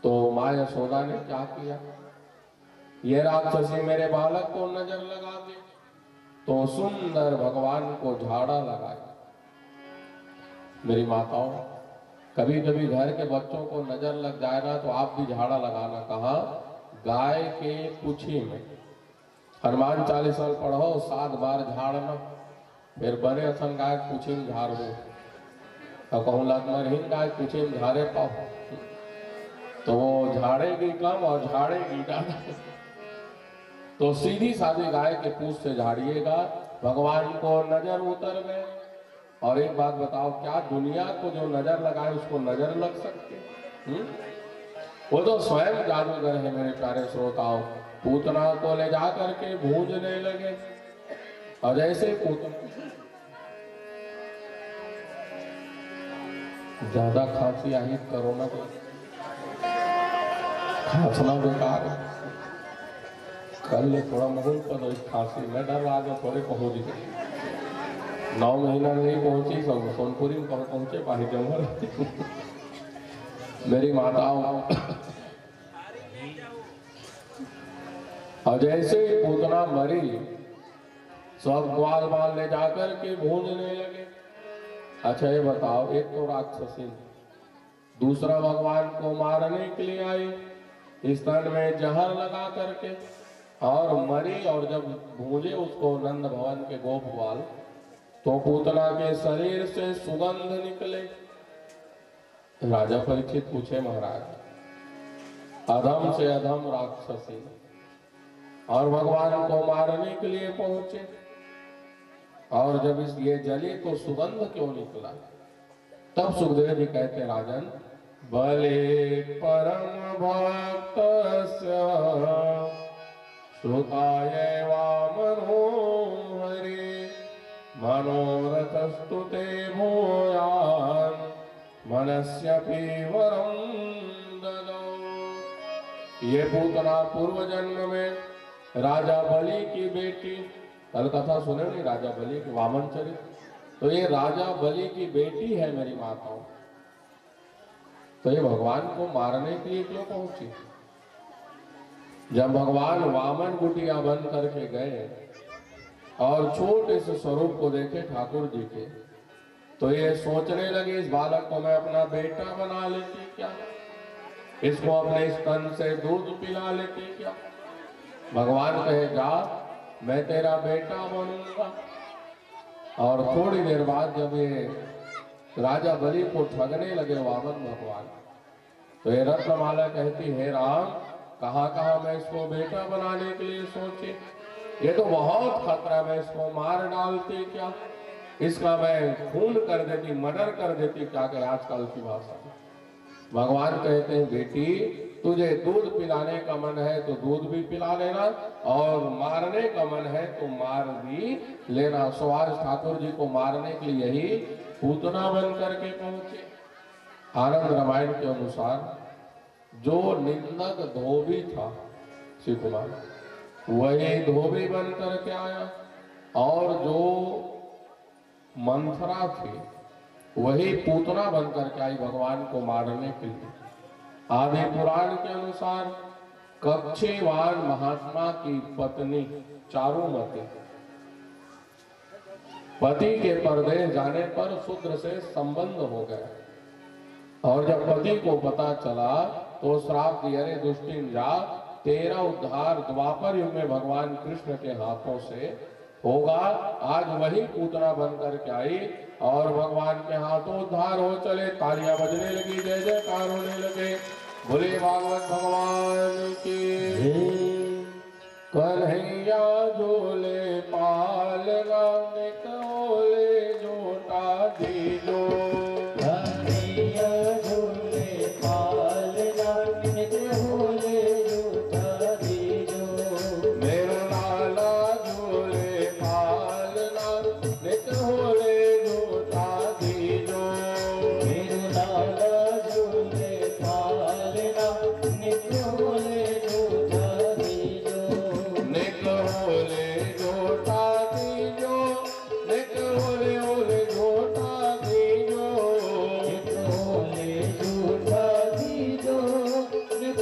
तो माँ यशोदा ने क्या किया? ये राक्षसी मेरे बालक को नजर लगा दी, तो सुंदर भगवान को झाड़ा लगाया। मेरी माताओं, कभी कभी घर के बच्चों को नजर लग जाए ना तो आप भी झाड़ा लगाना। कहाँ? गाय के कुछी में। हनुमान चालीसा पढ़ो 7 बार झाड़ना, फिर बने असन गाय कुछी में झाड़ो। और कहूँ लगमरहीन गाय कुछी में झाड़े पाओ तो वो झाड़ेगी कम और झाड़ेगी ज्यादा। तो सीधी सादी गाय के पूंछ से झाड़िएगा, भगवान को नजर उतर गए। और एक बात बताओ, क्या दुनिया को जो नजर लगाए उसको नजर लग सकते? वो तो स्वयं जादूगर है मेरे प्यारे श्रोताओं। पूतना को ले जा करके भूंजने लगे, और जैसे पूतना ज्यादा खांसी आई कोरोना को खांसना बेकार है। कल थोड़ा मुहूर्त पर खांसी में डर रहा था, थोड़े पहुंच गए। 9 महीना नहीं पहुंची, सब सोनपुरी में पहुंचे पाही जमर। मेरी माताओं, और जैसे ही पूतना मरी, सब ग्वाल बाल ले जाकर के भूनने लगे। अच्छा ये बताओ, एक तो राक्षसी, दूसरा भगवान को मारने के लिए आई, स्तन में जहर लगा करके और मरी। और जब भूजे उसको नंद भवन के गोप ग्वाल, तो पूतना के शरीर से सुगंध निकले। राजा परीक्षित पूछे, महाराज अधम से अधम राक्षसी और भगवान को मारने के लिए पहुंचे, और जब इस ये जली तो सुगंध क्यों निकला? तब सुखदेव जी कहते, राजन बले परम भक्तस्य श्रुताय वामनो हरि मनोरथस्तु ते भूयान् मनस्यपि वरं ददौ। ये पूतना पूर्व जन्म में राजा बलि की बेटी, कल कथा सुने नहीं राजा बलि की वामन चरित, तो ये राजा बलि की बेटी है मेरी माताओं। तो ये भगवान को मारने के लिए क्यों पहुंची? जब भगवान वामन कुटिया बन करके गए और छोटे से स्वरूप को देखे ठाकुर जी के, तो ये सोचने लगे इस बालक को मैं अपना बेटा बना लेती क्या, इसको अपने स्तन से दूध पिला लेती क्या। भगवान कहे जा मैं तेरा बेटा बनूंगा। और थोड़ी देर बाद जब ये राजा बलि को ठगने लगे वामन भगवान, तो ये रत्नमाला कहती है राम कहाँ कहाँ मैं इसको बेटा बनाने के लिए सोचे, ये तो बहुत खतरा, मैं इसको मार डालती क्या, इसका मैं खून कर देती, मर्डर कर देती क्या कहे आजकल की भाषा में। भगवान कहते हैं बेटी तुझे दूध पिलाने का मन है तो दूध भी पिला लेना, और मारने का मन है तो मार भी लेना। सो आज ठाकुर जी को मारने के लिए यही पूतना बन करके पहुंचे। आनंद रामायण के अनुसार जो निंदक धोबी था शिव कुमार, वही धोबी बन करके आया, और जो मंथरा थी वही पूतना बन करके आई भगवान को मारने के लिए। आदि पुराण के अनुसार कक्षेवान महात्मा की पत्नी चारुमती, पति के परदेश जाने पर शूद्र से संबंध हो गया, और जब पति को पता चला तो श्राप दिया, अरे दुष्टिन जा, तेरा उद्धार द्वापर युग में भगवान कृष्ण के हाथों से होगा। आज वही पूतना बन करके आई और भगवान के हाथों उद्धार हो चले। तालियां बजने लगी, जय जयकार होने लगे। बोले भागवत भगवान की कन्हैया झूले पालना निकोले जोटा दीजो, कन्हैया झूले पालना निकोले जोटा दीजो, मेरो लाला झूले पालना निकोले जोटा दीजो, मेरो लाला झूले पालना निकोले जोटा दीजो, निकोले जोटा दीजो, निकोले ओले जोटा दीजो, निकोले जोटा दीजो, निकोले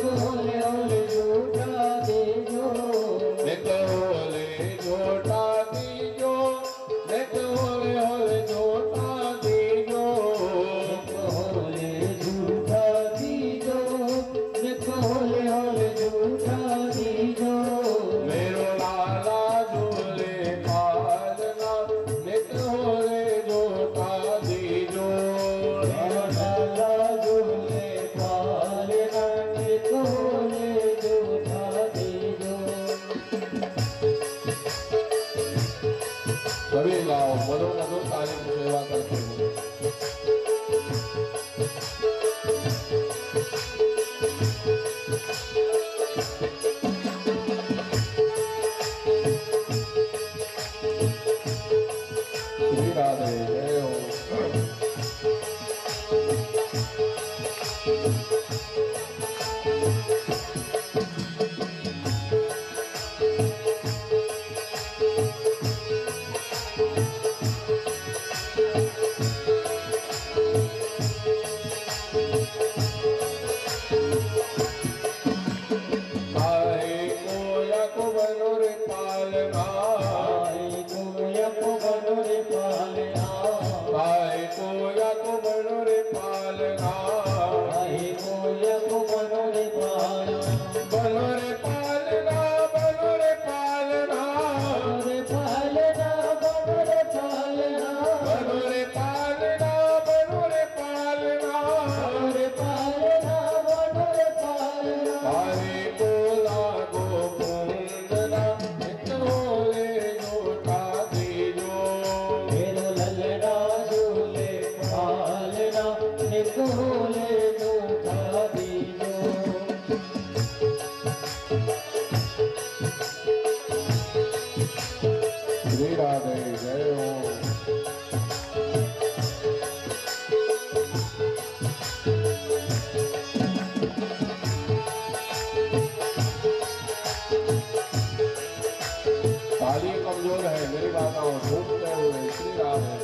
श्री राधे जय हो। ताली कमजोर है, मेरी बाधाओं झूठते हुए श्री राधे।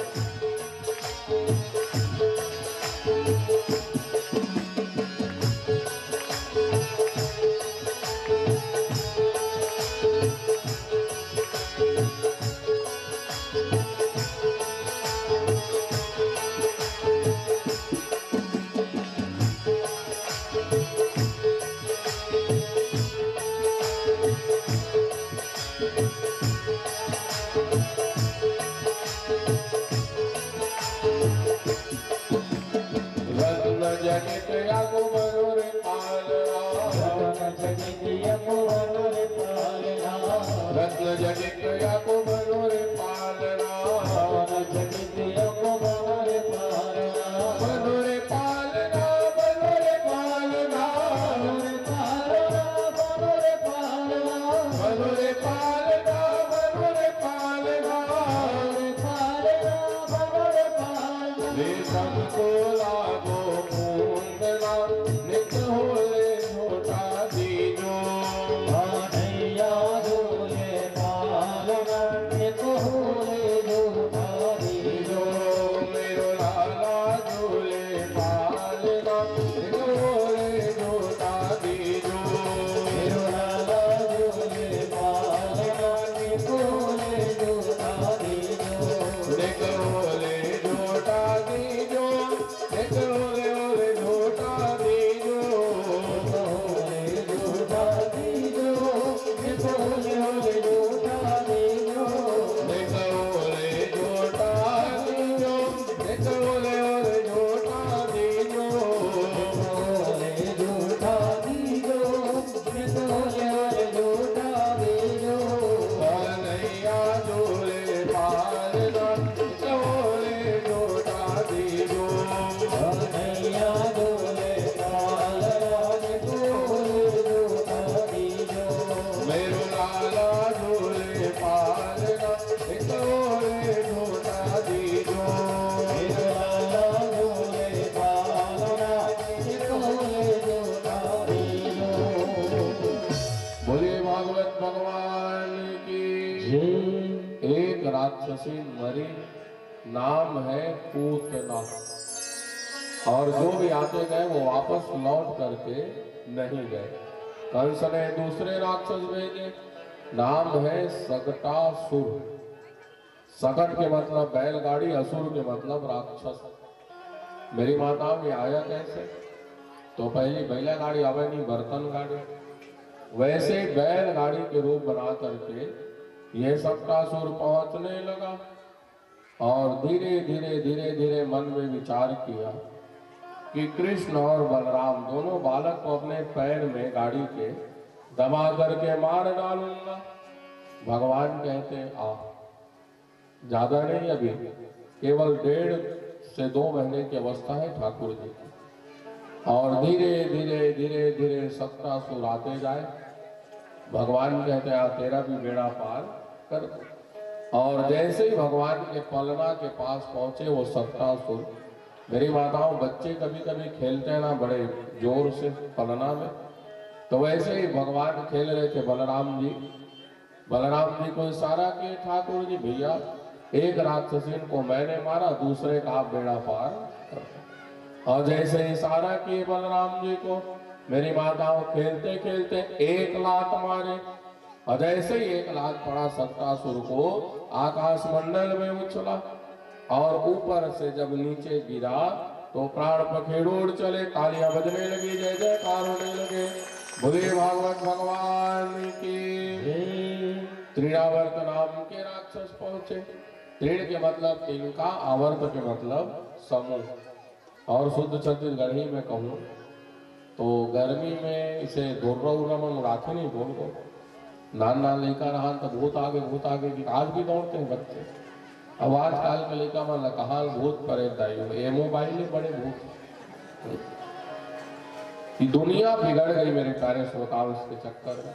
रत्न जनित याको मनोरे पालना, जनित याको मनोरे पालना, मनोरे पालना, मनोरे पालना, मनोरे पालना, मनोरे पालना, मनोरे पालना, मनोरे पालना, मनोरे पालना, मनोरे पालना। वे सबको लागो पूंदना, नित होले छोटा दीजो, नैया झूले पालना, नित होले छोटा दीजो, मेरो लाला झूले पालना, नित होले छोटा दीजो, मेरो लाला झूले पालना, नित होले छोटा दीजो, नित होले छोटा दीजो, नित होले होले छोटा दीजो, होले छोटा दीजो, नित होले होले छोटा दीजो, नित होले छोटा दीजो, नित होले होले छोटा दीजो, होले छोटा दीजो, नित होले होले छोटा दीजो, नैया झूले पालना, नित होले छोटा दीजो, नैया झूले पालना, नित होले छोटा दीजो, मेरो लाला झूले पालना, नित होले छोटा दीजो, मेरो लाला झूले पालना, नित होले छोटा दीजो। बोलिए भागवत भगवान की जय। एक राक्षसी मरी, नाम है पूतना, और जो भी आते गए वो वापस लौट करके नहीं गए। कंस ने दूसरे राक्षस भेजे, नाम है सकटासुर। सकट के मतलब बैलगाड़ी, असुर के मतलब राक्षस। मेरी माता में आया कैसे? तो पहली बैलगाड़ी आवे नहीं, बर्तन गाड़ी, वैसे बैलगाड़ी के रूप बना करके ये सकटासुर पहुंचने लगा, और धीरे धीरे धीरे धीरे मन में विचार किया कि कृष्ण और बलराम दोनों बालक को अपने पैर में गाड़ी के दबा करके मार डालूंगा। भगवान कहते आ, ज्यादा नहीं, अभी केवल 1.5 से 2 महीने की अवस्था है ठाकुर जी की, और धीरे धीरे धीरे धीरे सकटासुर आते जाए। भगवान कहते आ, तेरा भी बेड़ा पार कर दो। और जैसे ही भगवान के पलना के पास पहुंचे वो सकटासुर, मेरी माताओं बच्चे कभी कभी खेलते हैं ना बड़े जोर से पलना में, तो वैसे ही भगवान खेल रहे थे। बलराम जी को इशारा किए, ठाकुर जी भैया एक राक्षसीन को मैंने मारा, दूसरे का आप बेड़ा पार कर। और जैसे इशारा किए बलराम जी को, मेरी माताओं खेलते खेलते एक लात मारे, और जैसे ही एक लात पड़ा सकटासुर को, आकाश मंडल में उछला, और ऊपर से जब नीचे गिरा तो प्राण पखेड़ चले, तालियां बजने लगी, जय जयकार होने लगे। बोले भागवत भगवान की। तृणावर्त नाम के राक्षस पहुंचे। तृण के मतलब इनका, आवर्त के मतलब समूह। और शुद्ध छत्तीसगढ़ी में कहूँ तो गर्मी में इसे दौड़ उड़ाते नहीं, बोल को नाना लेकर रहा तो भूत आगे की आज भी दौड़ते हैं बच्चे। अब आजकल के लेकर मन कहा भूत परे दाई, ये मोबाइल बड़े भूत। दुनिया बिगड़ गई मेरे प्यारे श्रोताओं इसके चक्कर में।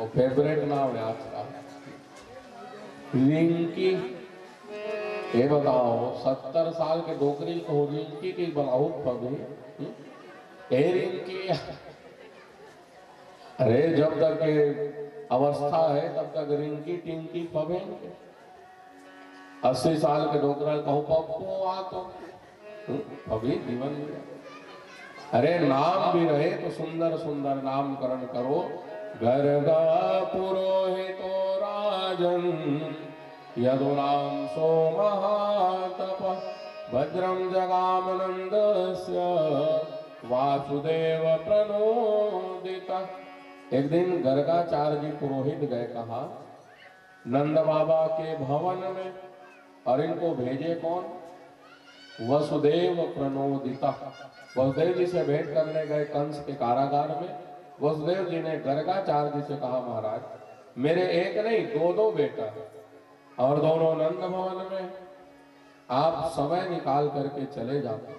और फेवरेट नाम है आज का रिंकी। ये बताओ 70 साल के डोकरी को रिंकी की बनाओ पबे ए रिंकी। अरे जब तक अवस्था है तब तक रिंकी टिंकी पबे। 80 साल के डोकरा कहो पप्पू आ तो अभी जीवन में। अरे नाम भी रहे तो सुंदर सुंदर नामकरण करो। गर्गा पुरोहितो राजन यदुनाम सो महातप भद्रम जगामनंदस्य वासुदेव प्रणोदिता। एक दिन गर्गाचार्य जी पुरोहित गए कहा नंद बाबा के भवन में, और इनको भेजे कौन? वसुदेव प्रणोदिता। वसुदेव जी से भेंट करने गए कंस के कारागार में। वसुदेव जी ने गर्गाचार्य जी से कहा महाराज मेरे एक नहीं दो दो बेटा है और दोनों नंद भवन में, आप समय निकाल करके चले जाते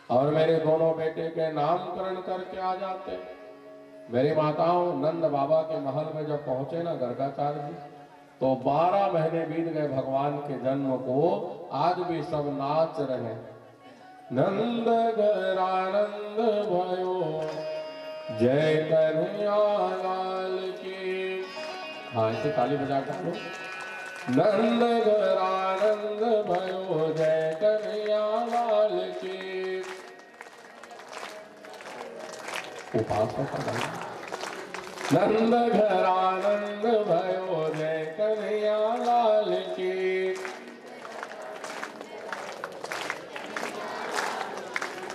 और मेरे दोनों बेटे के नामकरण करके आ जाते। मेरी माताओं नंद बाबा के महल में जब पहुंचे ना गर्गाचार्य जी, तो 12 महीने बीत गए भगवान के जन्म को, आज भी सब नाच रहे। नंद घरानंद भयो जय कन्हैया लाल की। हाँ इसे ताली बजा कर लो। नंद घरानंद भयो जय कन्हैया लाल की। उपासना का गाना। नंद घरानंद भयो जय कन्हैया लाल की।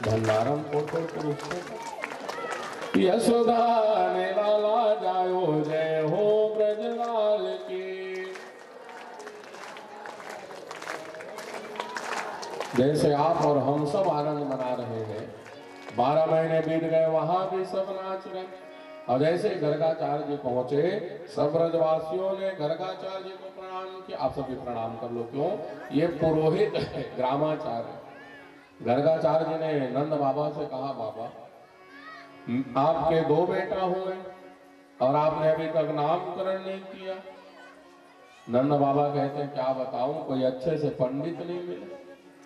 भंडारम फोटो पुरुष यशोदा ने लाला जायो जय हो ब्रजलाल की। जैसे आप और हम सब आनंद मना रहे हैं, 12 महीने बीत गए वहां भी सब नाच रहे। और जैसे गर्गाचार्य जी पहुंचे, सब ब्रजवासियों ने गर्गाचार्य जी को प्रणाम किया। आप सभी प्रणाम कर लो, क्यों? ये पुरोहित है, ग्रामाचार्य। गर्गाचार्य जी ने नंद बाबा से कहा बाबा आपके 2 बेटा हुए और आपने अभी तक नामकरण नहीं किया। नंद बाबा कहते हैं क्या बताऊं, कोई अच्छे से पंडित नहीं मिले।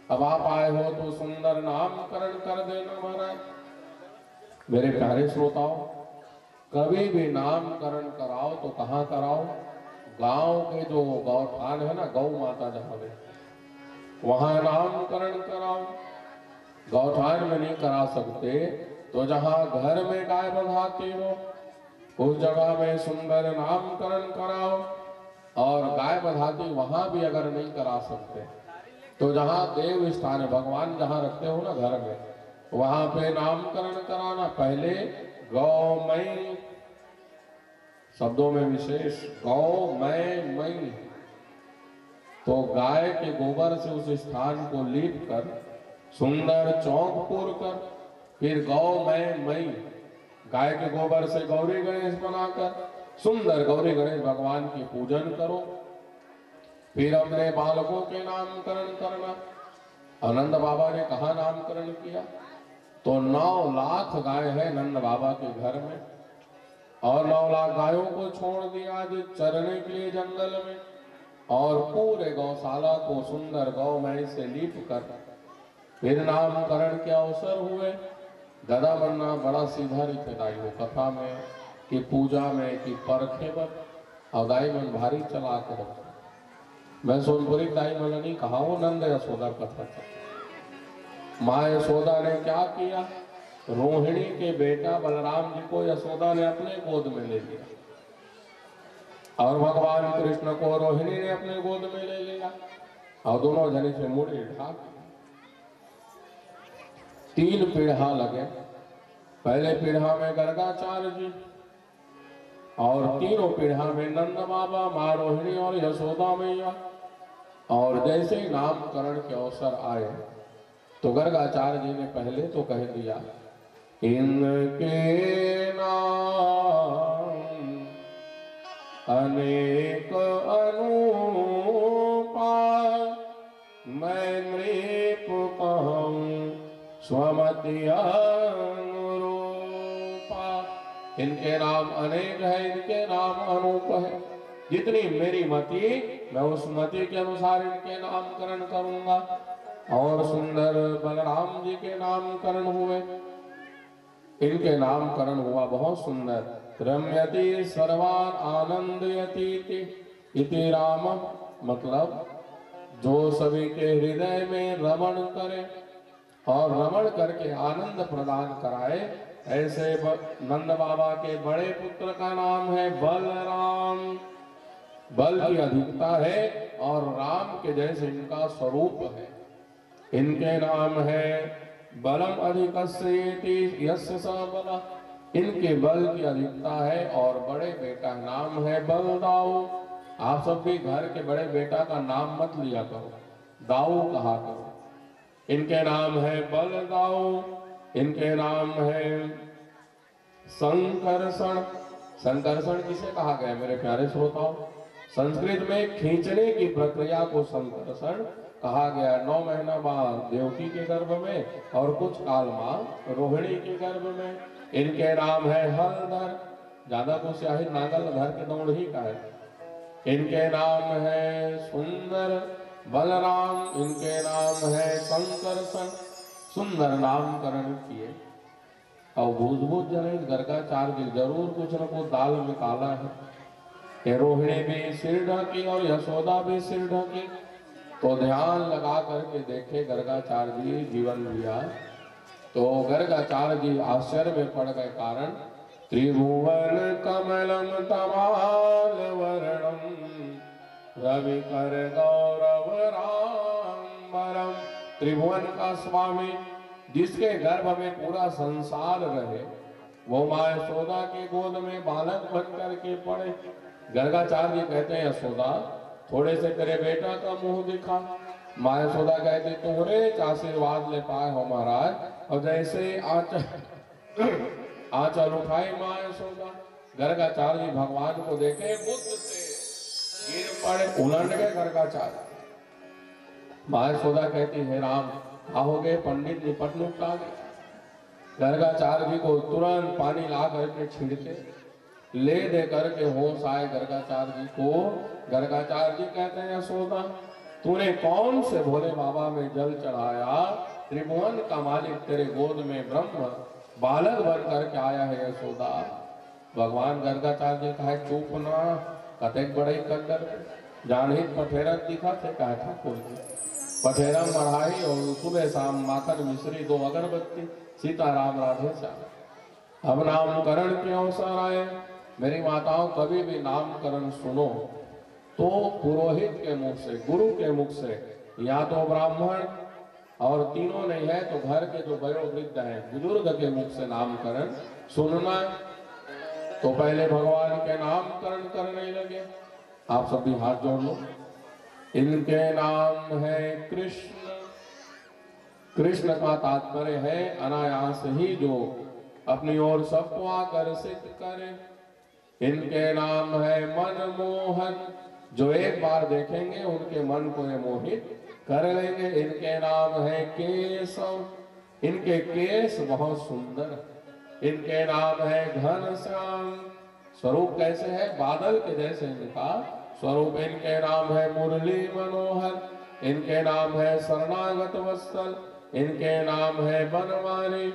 अब आप आए हो तो सुंदर नामकरण कर देना महाराज। मेरे प्यारे श्रोताओं, कभी भी नामकरण कराओ तो कहाँ कराओ? गांव के जो गौठान है ना, गौ माता जहाँ पे, वहां नामकरण कराओ। गौठान में नहीं करा सकते तो जहां घर में गाय बंधाते हो उस जगह में सुंदर नामकरण कराओ। और गाय बंधाती वहां भी अगर नहीं करा सकते तो जहां देव स्थान है, भगवान जहां रखते हो ना घर में, वहां पे नामकरण कराना। पहले गौमय शब्दों में विशेष गौमय मई, तो गाय के गोबर से उस स्थान को लीप कर सुंदर चौक पूर कर, फिर गौमय मई गाय के गोबर से गौरी गणेश बनाकर सुंदर गौरी गणेश भगवान की पूजन करो। फिर अपने बालकों के नामकरण करना। आनंद बाबा ने कहा नामकरण किया तो 9 लाख गाय है नंद बाबा के घर में, और 9 लाख गायों को छोड़ दिया चरने के लिए जंगल में, और पूरे गौशाला को सुंदर गौमय से लीप कर फिर नामकरण के अवसर हुए। गदा बनना बड़ा सीधा रिश्तेदारी हो, कथा में कि पूजा में कि परखे पर, और दाई मन भारी चला कर। मैं सोनपुरी दाई मन नहीं कहा, वो नंद यशोदा कथा था। माँ यशोदा ने क्या किया, रोहिणी के बेटा बलराम जी को यशोदा ने अपने गोद में ले लिया, और भगवान कृष्ण को रोहिणी ने अपने गोद में ले लिया, और दोनों जने से मुड़ी ढाक 3 पीढ़ा लगे। पहले पीढ़ा में गर्गाचार्य जी, और तीनों पीढ़ा में नंद बाबा, माँ रोहिणी और यशोदा मैया। और जैसे ही नामकरण के अवसर आए तो गर्गाचार्य जी ने पहले तो कह दिया इनके नाम अनेक अनुपा, मैं नृप कहूँ स्वमति अनुरूपा। इनके नाम अनेक है, इनके नाम अनूप है। जितनी मेरी मति, मैं उस मति के अनुसार इनके नामकरण करूंगा। और सुंदर बलराम जी के नामकरण हुए, इनके नामकरण हुआ बहुत सुंदर। रम्यति सर्वान आनंदयति इति राम, मतलब जो सभी के हृदय में रमण करे और रमण करके आनंद प्रदान कराए, ऐसे नंद बाबा के बड़े पुत्र का नाम है बलराम। बल की अधिकता है और राम के जैसे इनका स्वरूप है। इनके नाम है बलम अधिकस्येति यस्य स बल, इनके बल की अधिकता है और बड़े बेटा नाम है बलदाऊ। आप सब भी घर के बड़े बेटा का नाम मत लिया करो, दाऊ कहा करो। इनके नाम है बलदाऊ, इनके नाम है संकर्षण। संकर्षण किसे कहा गया मेरे प्यारे श्रोताओं? संस्कृत में खींचने की प्रक्रिया को संकर्षण कहा गया। 9 महीना बाद देवकी के गर्भ में और कुछ काल मां रोहिणी के गर्भ में। इनके नाम है हलधर, ज्यादा को स्याही नागल धर के दौड़ ही का है। इनके नाम है सुंदर बलराम, इनके नाम है संकर्षण। सुंदर नामकरण किए और भूत जनित गर्गाचार्य जरूर कुछ न कुछ दाल में काला है। रोहिणी भी सिर ढकी और यशोदा भी सिर ढकी, तो ध्यान लगा करके देखे गर्गाचार्य जी जीवन दिया तो गर्गाचार्य जी आश्चर्य में पड़ गए। कारण त्रिभुवन कमलम तमाल वर्णम रवि कर गौरव रामबरम। त्रिभुवन का स्वामी, जिसके गर्भ में पूरा संसार रहे, वो माँ यशोदा के गोद में बालक बन करके पड़े। गर्गाचार्य जी कहते हैं यशोदा थोड़े से तेरे बेटा का मुंह दिखा। माँ यशोदा कहती तुम्हारे आशीर्वाद ले पाए हो महाराज। और जैसे आंचल उठाई माँ यशोदा, गर्गाचार्य जी भगवान को देखे बुद्ध से गिर पड़े, उलट गए गर्गाचार्य। माँ यशोदा कहती है राम आओगे? पंडित निपट लुटा गए। गर्गाचार्य जी को तुरंत पानी ला करके छिड़के, ले दे करके होश आए गर्गाचार्य जी को। गर्गाचार्य जी कहते हैं यशोदा तूने कौन से भोले बाबा में जल चढ़ाया? त्रिभुवन का मालिक तेरे गोद में ब्रह्म बालक बन करके आया है यशोदा। भगवान गर्गाचार्य जी कहा चुप ना, कतेक बड़े कंदर जानहित पठेरा दिखा थे, कहा ठाकुर जी पठेरा मढ़ाई और सुबह शाम माखन मिश्री 2 अगरबत्ती, सीताराम राधे श्याम। अब नामकरण के अवसर आए, मेरी माताओं कभी भी नामकरण सुनो तो पुरोहित के मुख से, गुरु के मुख से, या तो ब्राह्मण और तीनों नहीं है तो घर के जो वयोवृद्ध हैं बुजुर्ग के मुख से नामकरण सुनना। तो पहले भगवान के नामकरण करने लगे। आप सब भी हाथ जोड़ लो। इनके नाम है कृष्ण। कृष्ण का तात्पर्य है अनायास ही जो अपनी ओर सबको आकर्षित करे। इनके नाम है मनमोहन, जो एक बार देखेंगे उनके मन को ये मोहित कर लेंगे। इनके नाम है केशव, इनके केश बहुत सुंदर। इनके नाम है घनश्याम, स्वरूप कैसे है? बादल के जैसे इनका स्वरूप। इनके नाम है मुरली मनोहर, इनके नाम है शरणागत वत्सल, इनके नाम है बनवारी,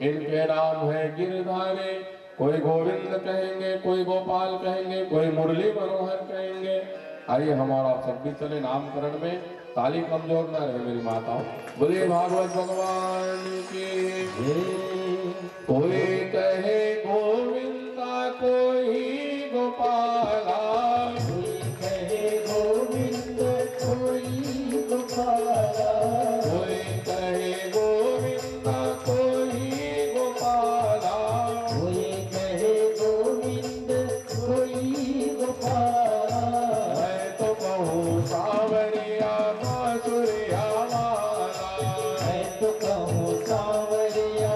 इनके नाम है गिरधारी। कोई गोविंद कहेंगे, कोई गोपाल कहेंगे, कोई मुरली मनोहर कहेंगे। आइए हमारा सब भी चले नामकरण में, ताली कमजोर न रहे मेरी माताओं। बोलिए भागवत भगवान की। कोई कहे गोविंदा, कोई गोपाला, कोई कहे गोविंद, कोई गोपाला, कोई कहे गोविंदा, कोई गोपाला, कोई कहे गोविंद, कोई गोपाला। मैं तो कहूँ सावरिया बांसुरिया वाला, मैं तो कहूँ सावरिया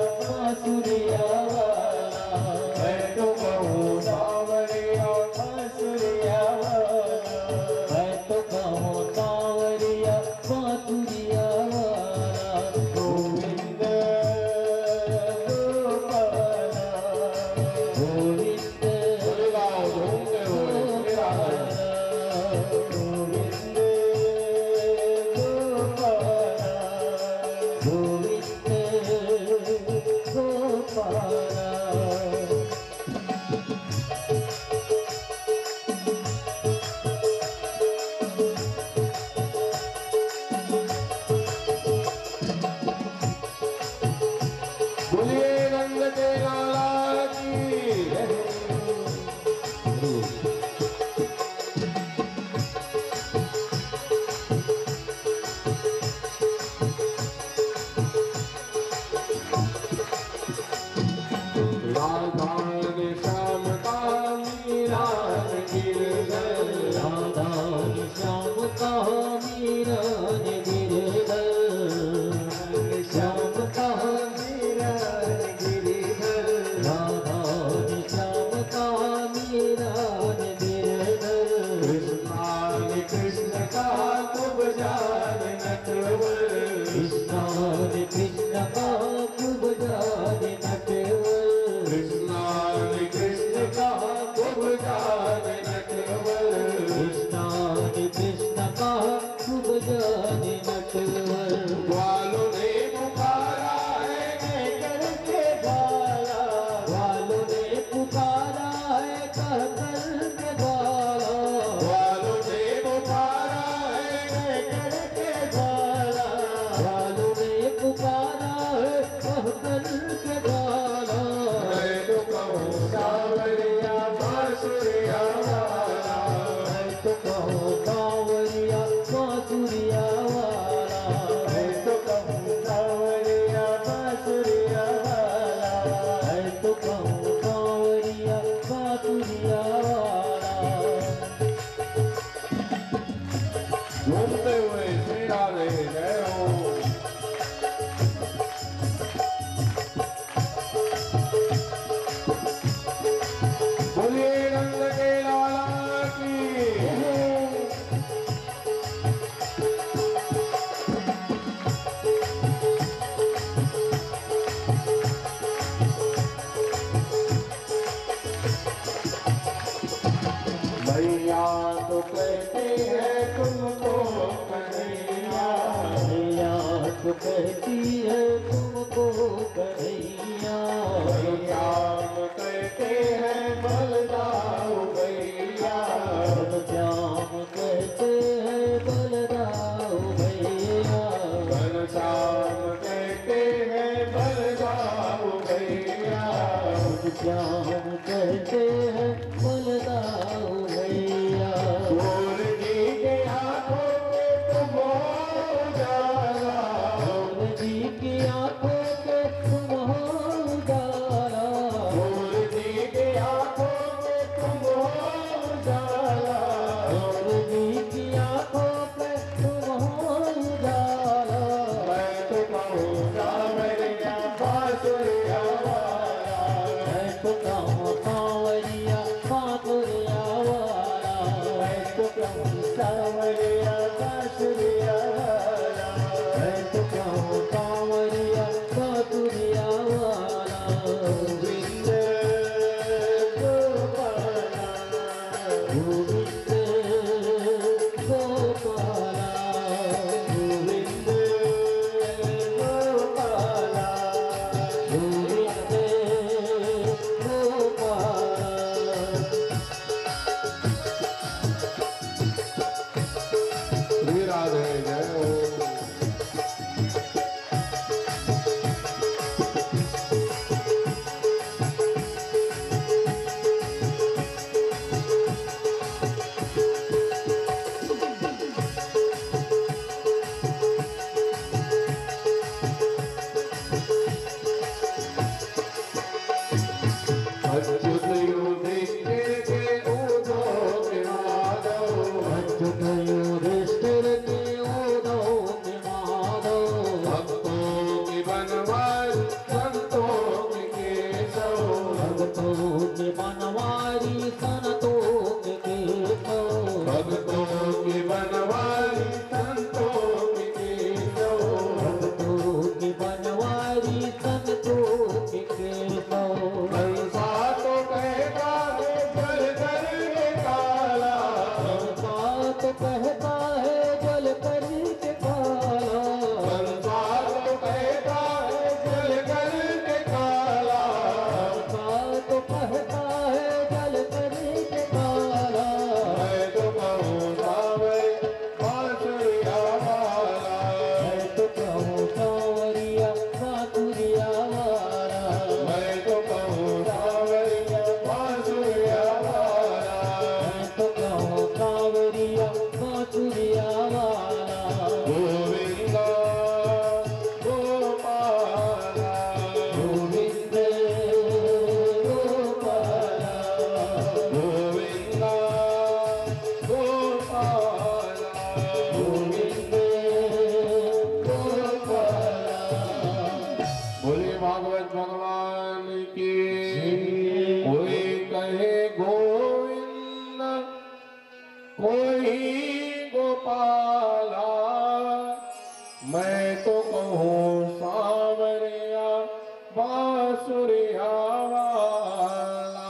वाला।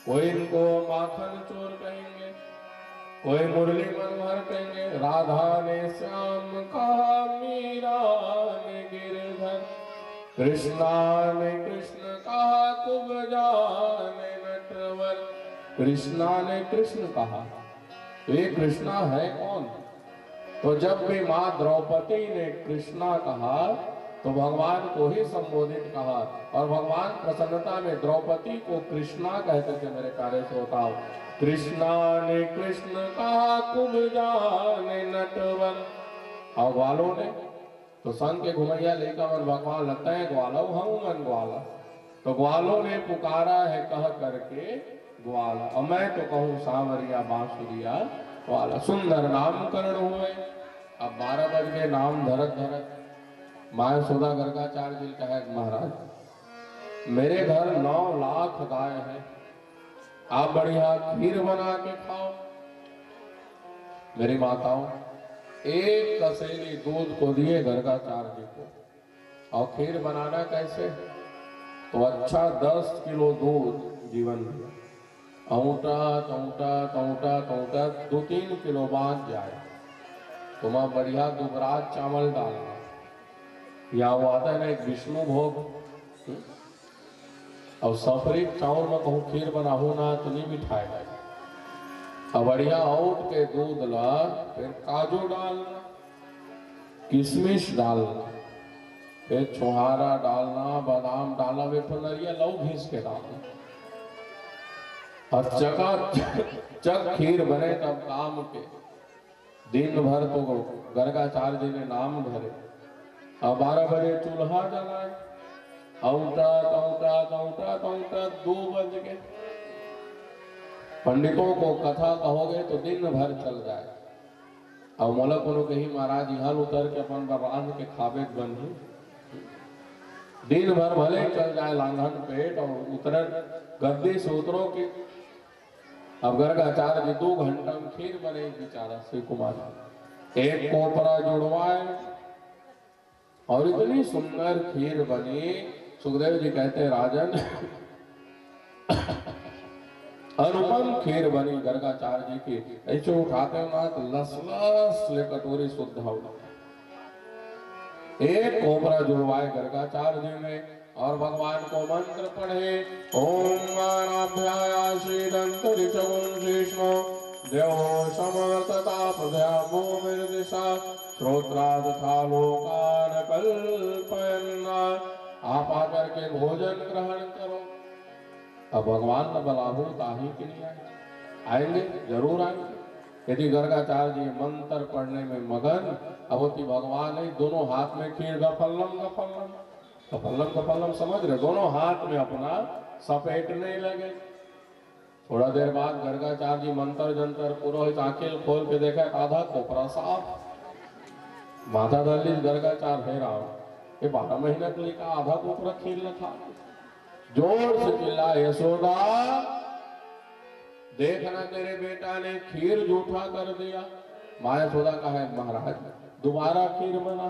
कोई इनको माखन चोर कहेंगे, कोई मुरली मनोहर कहेंगे, राधा ने श्याम कहा, मीरा ने गिरधर, कृष्णा ने कृष्ण कहा, कुब्जा ने नटवर। कृष्णा ने कृष्ण कहा, तो ये कृष्णा है कौन? तो जब भी मां द्रौपदी ने कृष्णा कहा तो भगवान को ही संबोधित कहा, और भगवान प्रसन्नता में द्रौपदी को कृष्णा कहते थे। मेरे कार्य श्रोताओ, कृष्णा ने कृष्ण कहा, कुब्जा ने नटवर। और ग्वालों ने तो संग के घुमैया लेकर मन भगवान लगता है ग्वालो हम मन ग्वाला, तो ग्वालों ने पुकारा है कह करके ग्वाला, और मैं तो कहूँ सांवरिया बांसुरिया वाला। सुंदर नामकरण हुए। अब 12 बज गए, नाम धरत धरत माया सोदा गर्गाचार्य जी कहे, महाराज मेरे घर 9 लाख गाय है, आप बढ़िया खीर बना के खाओ। मेरी माताओं एक कसेली दूध को दिए गर्गाचार्य जी को, और खीर बनाना कैसे? तो अच्छा 10 किलो दूध जीवन दिया, औटा तौटा तौटा तौटा 2-3 किलो बांध जाए, तुम्हारा बढ़िया दुबराज चावल डालना, या वो आता है ना एक विष्णु भोग, और सफरी चावल में कहूँ खीर बनाहू ना तो नहीं मिठाएगा। अब बढ़िया औट के दूध ला, फिर काजू डालना, किशमिश डालना, फिर छोहारा डालना, बादाम डालना, वे नरिया लौ घीस के डालना, और चकाचक खीर बने तब काम के। दिन भर तो गर्गाचार्य जी ने नाम धरे, और 12 बजे चूल्हा जलाए, औटा तौटा तौटा तौटा 2 बज गए। पंडितों को कथा कहोगे तो दिन भर चल जाए, और मोलक कही महाराज यहाँ उतर के अपन बांध के खावे बंधी, दिन भर भले चल जाए लांघन पेट, और उतर गद्दी सूत्रों की। अब गर्गाचार्य जी 2 घंटा में खीर बने, बेचारा श्री कुमार एक कोपरा जुड़वाए, और इतनी सुंदर खीर बनी। सुखदेव जी कहते राजन अनुपम खीर बनी गर्गाचार्य जी की। ऐसे उठाते हो ना तो लस ले कटोरी शुद्ध हो। एक कोपरा जुड़वाए गर्गाचार्य जी ने, और भगवान को मंत्र पढ़े, ओम गानाभ्यायाशीदंतरिचगुंशिष्णो देवो समर्ततापध्यामो निर्दिशा श्रोत्रादथा लोकान कल्पयन्ना। आप आकर के भोजन ग्रहण करो। अब भगवान न बलाभो ताही के लिए आएंगे, जरूर आएंगे। यदि गर्गाचार्य जी मंत्र पढ़ने में मगन, अवती भगवान है दोनों हाथ में खीर, गफल्लम गफल्लम गफल्लम गफल्लम, समझ रहे, दोनों हाथ में अपना सपेटने लगे। थोड़ा देर बाद गर्गाचार्य जी मंत्र जंतर पुरोहित आंखें खोल के देखा, आधा कोपरा साफ। माता दलित गर्गाचार्य है राम, ये 12 महीना के लिए का आधा कोपरा खीर न खा। जोर से चिल्ला, यशोदा देखना तेरे बेटा ने खीर जूठा कर दिया। माँ यशोदा का है महाराज दोबारा खीर बना।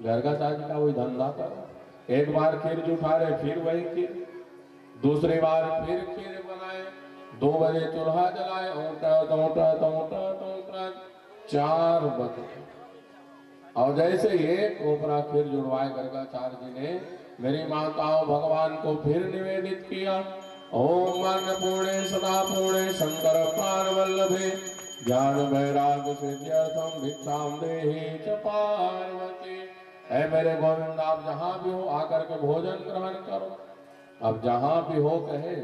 गर्गाचार्य का वही धंधा करो, एक बार खीर जूठा रहे, फिर वही खीर, दूसरी बार फिर खीर बनाए, 2 बजे चूल्हा जलाए, औंटा तौटा तौटा तौटा 4 बजे, और जैसे ये कोपरा खीर जुड़वाए गर्गाचार्य जी ने, मेरी माताओं भगवान को फिर निवेदित किया। ओम अन्नपूर्णे सदा पूर्णे शंकर प्राण वल्लभे ज्ञान वैराग्य सिद्ध्यर्थम भिक्षाम देहि च पार्वती। ऐ मेरे गोविंद आप जहां भी हो आकर के भोजन ग्रहण करो। अब जहां भी हो कहे,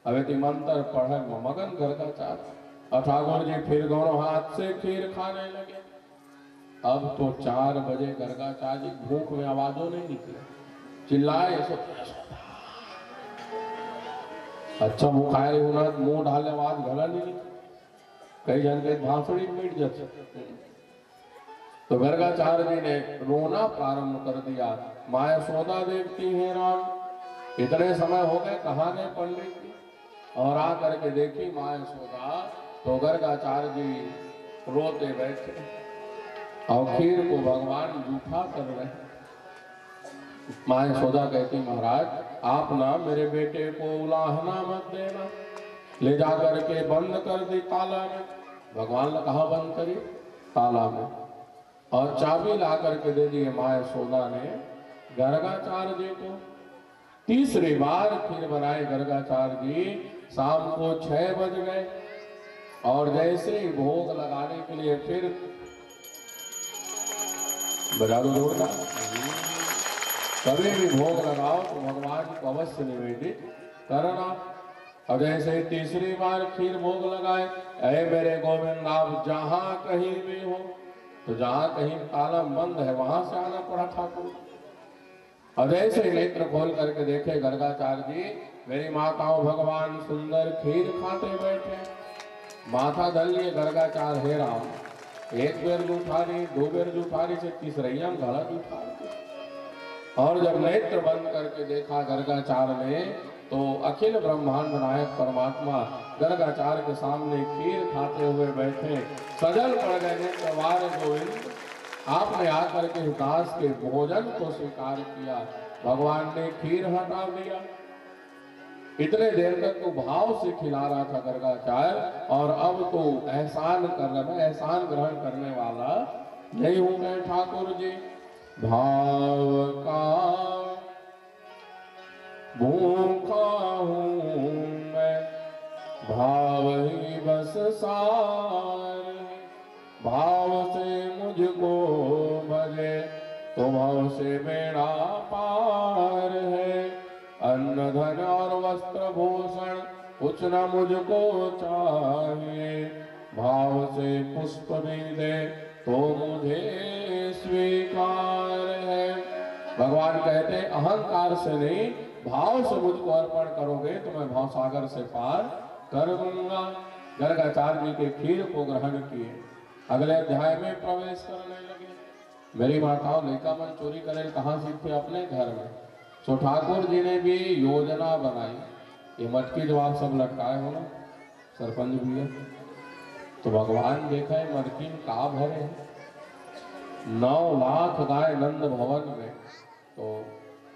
अब मंत्र पढ़े मगन गर्गाचार्य, और ठाकुर जी फिर दोनों हाथ से खीर खाने लगे। अब तो 4 बजे गर्गाचार्य जी भूख में आवाजों नहीं निकले, चिल्लाए अच्छा मुखाए होना, मुंह ढाले आवाज घड़ा नहीं, कई जन के भांसड़ी मिट जाते। तो गर्गाचार्य जी ने रोना प्रारंभ कर दिया। माया सोदा देखती है राम, इतने समय हो गए कहाँ गए पंडित जी, और आ करके देखी माया सोदा, तो गर्गाचार्य जी रोते बैठे, और खीर को भगवान जूठा कर रहे। माँ यशोदा कहती महाराज आप ना मेरे बेटे को उलाहना मत देना, ले जा करके बंद कर दी ताला में। भगवान ने कहा बंद करी? ताला में। और चाबी ला करके दे दी माँ यशोदा ने गर्गाचार्य जी को। तीसरी बार खीर बनाए गर्गाचार्य जी, शाम को 6 बज गए और जैसे ही भोग लगाने के लिए फिर बजा दो जोरदार, कभी भी भोग लगाओ तो भगवान को अवश्य निवेदित करना। और जैसे तीसरी बार खीर भोग लगाए, अरे मेरे गोविंद आप जहां कहीं भी हो, तो जहां कहीं ताला बंद है वहां से आना पड़ा ठाकुर। और जैसे नेत्र खोल करके देखे गर्गाचार्य जी, मेरी माताओं भगवान सुंदर खीर खाते बैठे। माथा धल लिए गर्गाचार्य, हे राम, एक बेर जुठारी, 2 बेर जुठारी से तीसरैया घड़ा जुठार। और जब नेत्र बंद करके देखा गर्गाचार्य ने, तो अखिल ब्रह्मांड नायक परमात्मा गर्गाचार्य के सामने खीर खाते हुए बैठे। सजल पड़ गए नेत्र, वार गोविंद आपने आकर के दास के भोजन को स्वीकार किया। भगवान ने खीर हटा दिया। इतने देर तक तो भाव से खिला रहा था गर्गाचार्य, और अब तो एहसान कर रहा, मैं एहसान ग्रहण करने वाला नहीं हूं मैं ठाकुर जी। भाव का भूखा हूं मैं, भाव ही बस सार। भाव से मुझको भजे तो भाव से मेरा पार है। अन्न धन और वस्त्र भूषण कुछ न मुझको चाहिए, भाव से पुष्प भी दे तो मुझे स्वीकार है। भगवान कहते अहंकार से नहीं, भाव से मुझको अर्पण करोगे तो मैं भाव सागर से पार कर दूंगा। गर्गाचार्य जी के खीर को ग्रहण किए, अगले अध्याय में प्रवेश करने लगे। मेरी माताओं लड़का मन चोरी करे कहाँ सीखे? अपने घर में। तो ठाकुर जी ने भी योजना बनाई। ये मटकी जो आप सब लटकाए हो ना सरपंच भैया, तो भगवान देखा है मटकी में का भरे हैं। 9 लाख गाय नंद भवन में, तो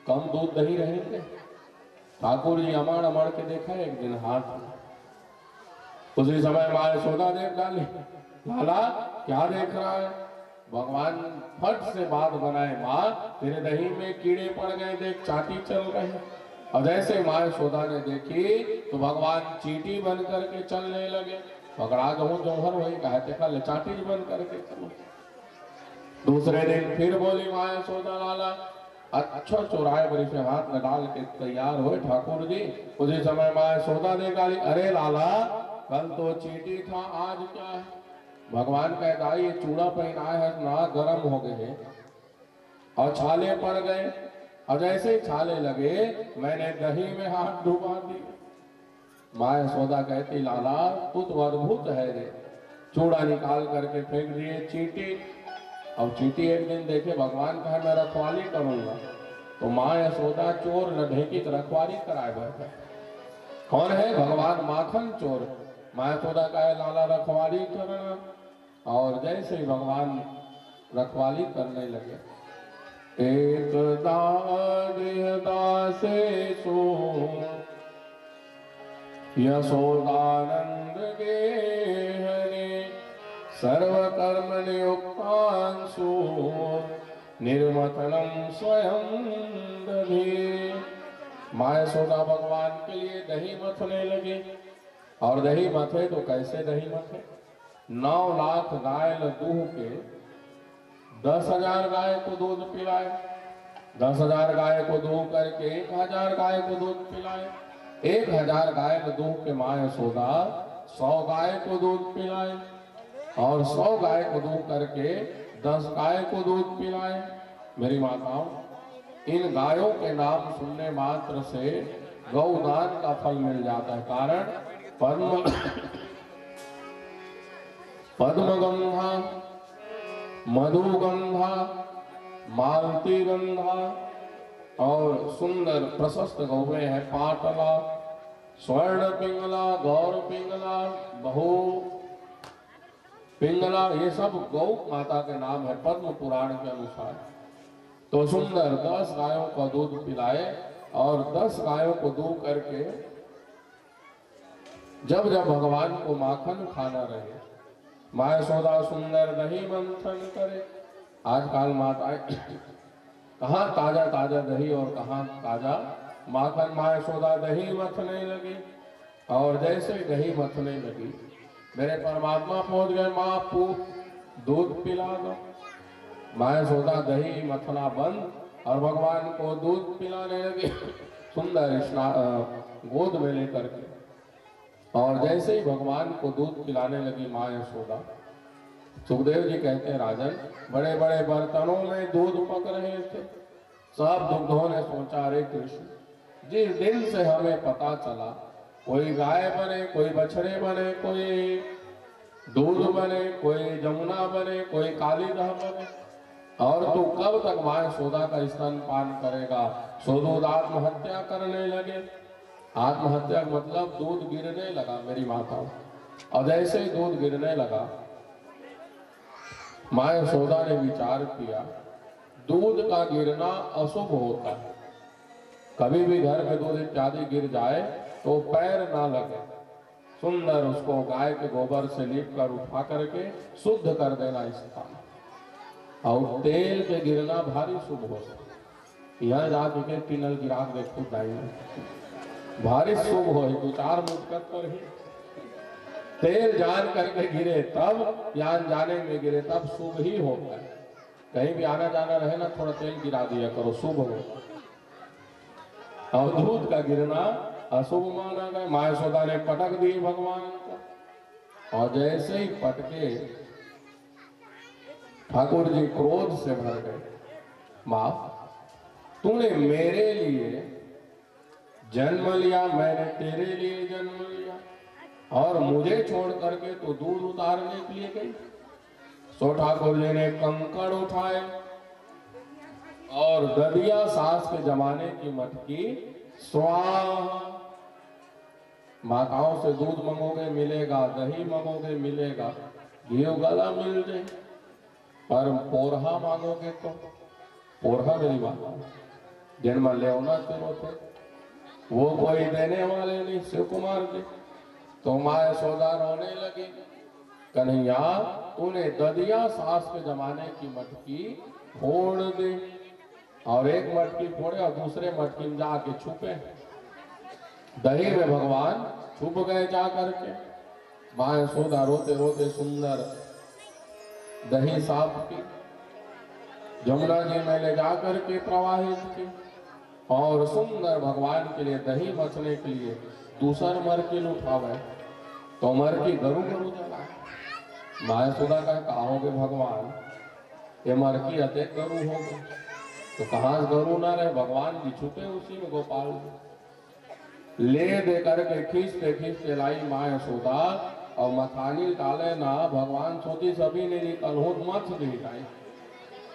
कम दूध दही रहेंगे। ठाकुर जी अमड़ अमड़ के देखा एक दिन हाथ में। उसी समय माँ यशोदा देख डाली, लाला क्या देख रहा है? भगवान फट से बात बनाए, माँ तेरे दही में कीड़े पड़ गए, देख चाटी चल रही। और जैसे माँ यशोदा ने देखी तो भगवान चींटी बन करके चलने लगे। पकड़ा जो जौहर वही कहा देखा ले चाटी बन करके चलो। दूसरे दिन फिर बोली माँ यशोदा, लाला अच्छा चौराहे बड़ी से हाथ में डाल के तैयार हुए ठाकुर जी। उसी समय माँ यशोदा ने कहा, अरे लाला कल तो चींटी था, आज क्या है? भगवान कहता ये चूड़ा पहनाए है ना गर्म हो गए और छाले पड़ गए, और जैसे ही छाले लगे मैंने दही में हाथ डुबा दी। माँ यशोदा कहती लाला तू तो अद्भुत है रे। चूड़ा निकाल करके फेंक दिए चींटी। अब चींटी एक दिन देखे भगवान कहा मैं रखवाली करूंगा, तो माँ यशोदा चोर लढेकी रखवाली कराए बैठे। कौन है? भगवान माखन चोर। माँ यशोदा कहे लाला रखवाली करना, और जैसे ही भगवान रखवाली करने लगे, एक दासे सो यशोदानंद गेहने, सर्वकर्म नियुक्तांशु निर्मतनम स्वयं दधे। माँ यशोदा भगवान के लिए दही मथने लगे। और दही मथे तो कैसे दही मथे? 9 लाख गाय दूह के 10,000 गाय को दूध पिलाए, 10,000 गाय को दूह करके 1,000 गाय को दूध पिलाए, 1,000 गाय दूह के माँ यशोदा 100 गाय को दूध पिलाए, और 100 गाय को दूह करके 10 गाय को दूध पिलाए। मेरी माताओं इन गायों के नाम सुनने मात्र से गौदान का फल मिल जाता है। कारण पद्मगंधा, मधुगंधा, मालती गंधा और सुंदर प्रशस्त गौवे हैं पाटला, स्वर्ण पिंगला, गौर पिंगला, बहु पिंगला, ये सब गौ माता के नाम है पद्म पुराण के अनुसार। तो सुंदर 10 गायों का दूध पिलाए और 10 गायों को दूध करके जब जब भगवान को माखन खाना रहे, माँ यशोदा सुंदर दही मंथन करे। आजकल माताएं कहाँ ताजा ताजा दही और कहाँ ताजा माखन। माँ यशोदा दही मथने लगी और जैसे दही मथने लगी मेरे परमात्मा पहुंच गए, माँ पूछ दूध पिला दो। माँ यशोदा दही मथना बंद और भगवान को दूध पिलाने लगी सुंदर गोद में लेकर के। और जैसे ही भगवान को दूध पिलाने लगी माँ यशोदा, सुखदेव जी कहते हैं राजन बड़े बड़े बर्तनों में दूध पक रहे थे। सब दुग्धों ने सोचा अरे कृष्ण, जिस दिन से हमें पता चला कोई गाय बने, कोई बछड़े बने, कोई दूध बने, कोई जमुना बने, कोई कालीदह बने, और तू कब तक माँ यशोदा का स्तनपान करेगा। सो दूध आत्महत्या करने लगे। आत्महत्या मतलब दूध गिरने लगा मेरी माताओं। और जैसे ही दूध गिरने लगा माँ यशोदा ने विचार किया दूध का गिरना अशुभ होता है, कभी भी घर में दूध इत्यादि गिर जाए तो पैर ना लगे, सुंदर उसको गाय के गोबर से लीप कर उठा करके शुद्ध कर देना स्थान। और तेल के गिरना भारी शुभ होता है। यह जाके के किनल गिरा देखो दाई भारी शुभ हो, 2-4 मुक्कत पर ही तेल जान करके गिरे तब, यान जाने में गिरे तब शुभ ही होता है। कहीं भी आना जाना रहे ना थोड़ा तेल गिरा दिया करो, शुभ हो। और दूध का गिरना अशुभ माना गया। माँ यशोदा ने पटक दी भगवान को और जैसे ही पटके ठाकुर जी क्रोध से भर गए। माँ तूने मेरे लिए जन्म लिया, मैंने तेरे लिए जन्म लिया और मुझे छोड़ करके तो दूध उतारने के लिए गई। सो ठाकुर जी ने कंकड़ उठाए और ददिया सास के जमाने की मटकी स्वाहा। माताओं से दूध मंगोगे मिलेगा, दही मंगोगे मिलेगा, घी गला मिल जाए, पर पोरहा मांगोगे तो पोरहा मेरी माता जन्म ले तेरो थे वो कोई देने वाले नहीं, शिव कुमार जी। तो माँ यशोदा रोने लगी, कन्हैया तूने ददिया सास के जमाने की मटकी फोड़ दी। और एक मटकी फोड़े और दूसरे मटकी में जाके छुपे, दही में भगवान छुप गए जा करके। माँ यशोदा रोते रोते सुंदर दही साफ की, जमुना जी में ले जा करके प्रवाहित की और सुंदर भगवान के लिए दही मथने के लिए दूसर मरकिल उठावे तो मरकी गरु गरु चला। माँ यशोदा का कहोगे भगवान ये मरकी अते गरु हो गए, तो कहाँ गरु ना रहे, भगवान की छुपे उसी में गोपाल ले दे करके खींचते खींचते लाई माँ यशोदा और मथानी डाले ना भगवान सोती सभी ने निकल हो मत नहीं जाए।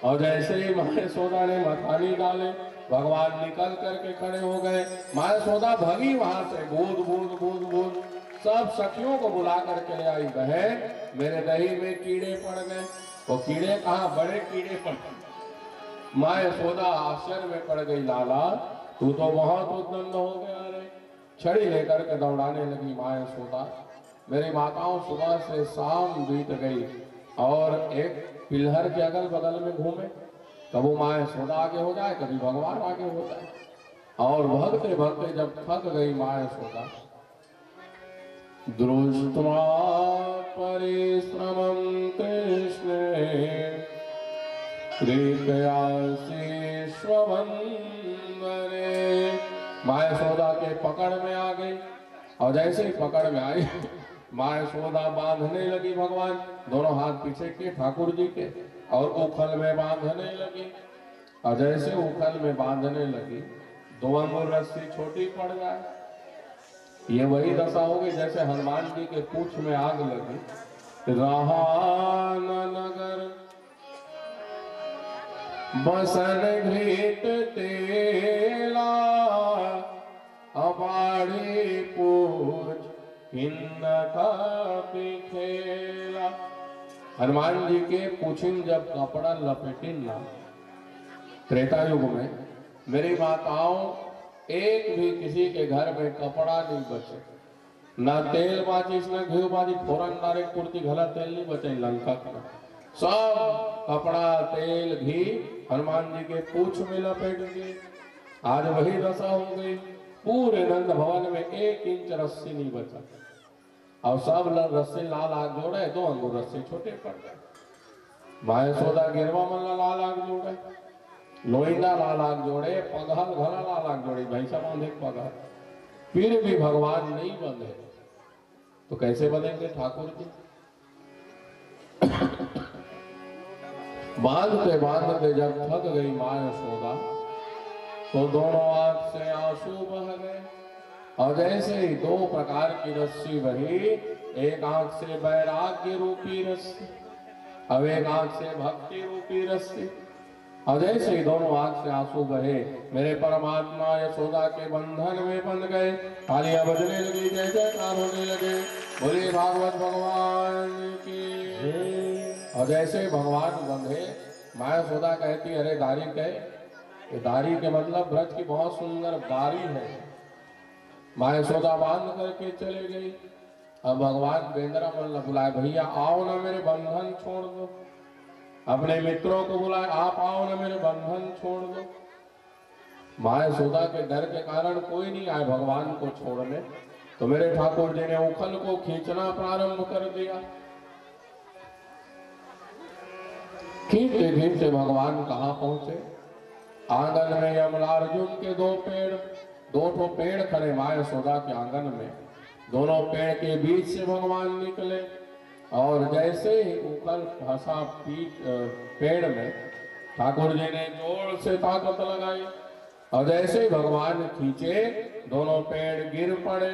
और जैसे ही माँ यशोदा ने मथानी डाले भगवान निकल करके खड़े हो गए। माँ यशोदा भगी वहां से, बूंद बूंद बूंद बूंद सब सखियों को बुला करके ले आई, बहन मेरे दही में कीड़े पड़ गए। तो कीड़े कहाँ, बड़े कीड़े पड़ गए। माँ यशोदा आश्चर्य में पड़ गई, लाला तू तो बहुत उद्दंड हो गया रे। छड़ी लेकर के दौड़ाने लगी माँ यशोदा। मेरी माताओं सुबह से शाम बीत गई और एक पिलहर के अगल बगल में घूमे, कभी माँ यशोदा आगे हो जाए, कभी भगवान आगे हो जाए। और भगते भगते जब थक गई माँ यशोदा, दृष्ट्वा परिश्रमं कृष्णे कृपयासे श्रवन्वरे, माँ यशोदा के पकड़ में आ गई। और जैसे ही पकड़ में आई माँ यशोदा बांधने लगी भगवान, दोनों हाथ पीछे के ठाकुर जी के और उखल में बांधने लगी। और जैसे उखल में बांधने लगी 2 अंगुल रस्सी छोटी पड़ जाए। ये वही दशा होगी जैसे हनुमान जी के पूंछ में आग लगी। रहा न नगर बसन घृत तेला, अबाड़ी पूछ खेला। हनुमान जी के पूछिन जब कपड़ा लपेटिन ना त्रेता युग में, मेरी माताओं एक भी किसी के घर में कपड़ा नहीं बचे, ना तेल माचिस ना घी बाजी फोरन डायरेक्ट कुर्ती घला तेल नहीं बचे लंका का। सब कपड़ा तेल घी हनुमान जी के पूछ में लपेट दिए। आज वही दशा हो गई, पूरे नंद भवन में 1 इंच रस्सी नहीं बचा। और सब रस्सी लाल आग जोड़े, 2 अंगूर रस्सी छोटे पड़ गए। माँ यशोदा गिरवा मल्ला लाल आग जोड़े, लोहिंदा लाल आग जोड़े, पगहल घला लाल आग जोड़ी, भैंसा बांधे पगहल, फिर भी भगवान नहीं बंधे। तो कैसे बंधेंगे ठाकुर जी? बांधते बांधते जब थक गई माँ यशोदा तो दोनों आंख से आंसू बह गए। और जैसे ही 2 प्रकार की रस्सी बही, एक आंख से वैराग्य रूपी रस्सी, अब एक आंख से भक्ति रूपी रस्सी। और जैसे ही दोनों आंख से आंसू बहे, मेरे परमात्मा यशोदा के बंधन में बंध गए। तालियां बजने लगी, जय जयकार होने लगे, बोले भागवत भगवान की। और जैसे भगवान बंधे, माँ यशोदा कहती, अरे दारी कहे, दारी के मतलब ब्रज की बहुत सुंदर बारी है। माँ यशोदा बांध करके चले गई। अब भगवान बेंद्रा मल्ल बुलाए, भैया आओ ना मेरे बंधन छोड़ दो। अपने मित्रों को बुलाए, आप आओ ना मेरे बंधन छोड़ दो। माँ यशोदा के डर के कारण कोई नहीं आए भगवान को छोड़ने। तो मेरे ठाकुर जी ने उखल को खींचना प्रारंभ कर दिया। खींचते खींचते भगवान कहाँ पहुंचे? आंगन में यमलार्जुन के 2 पेड़, 2 पेड़ खड़े माँ यशोदा के आंगन में। दोनों पेड़ के बीच से भगवान निकले और जैसे ही ऊपर फंसा पेड़ में, ठाकुर जी ने जोर से ताकत लगाई और जैसे ही भगवान खींचे, दोनों पेड़ गिर पड़े।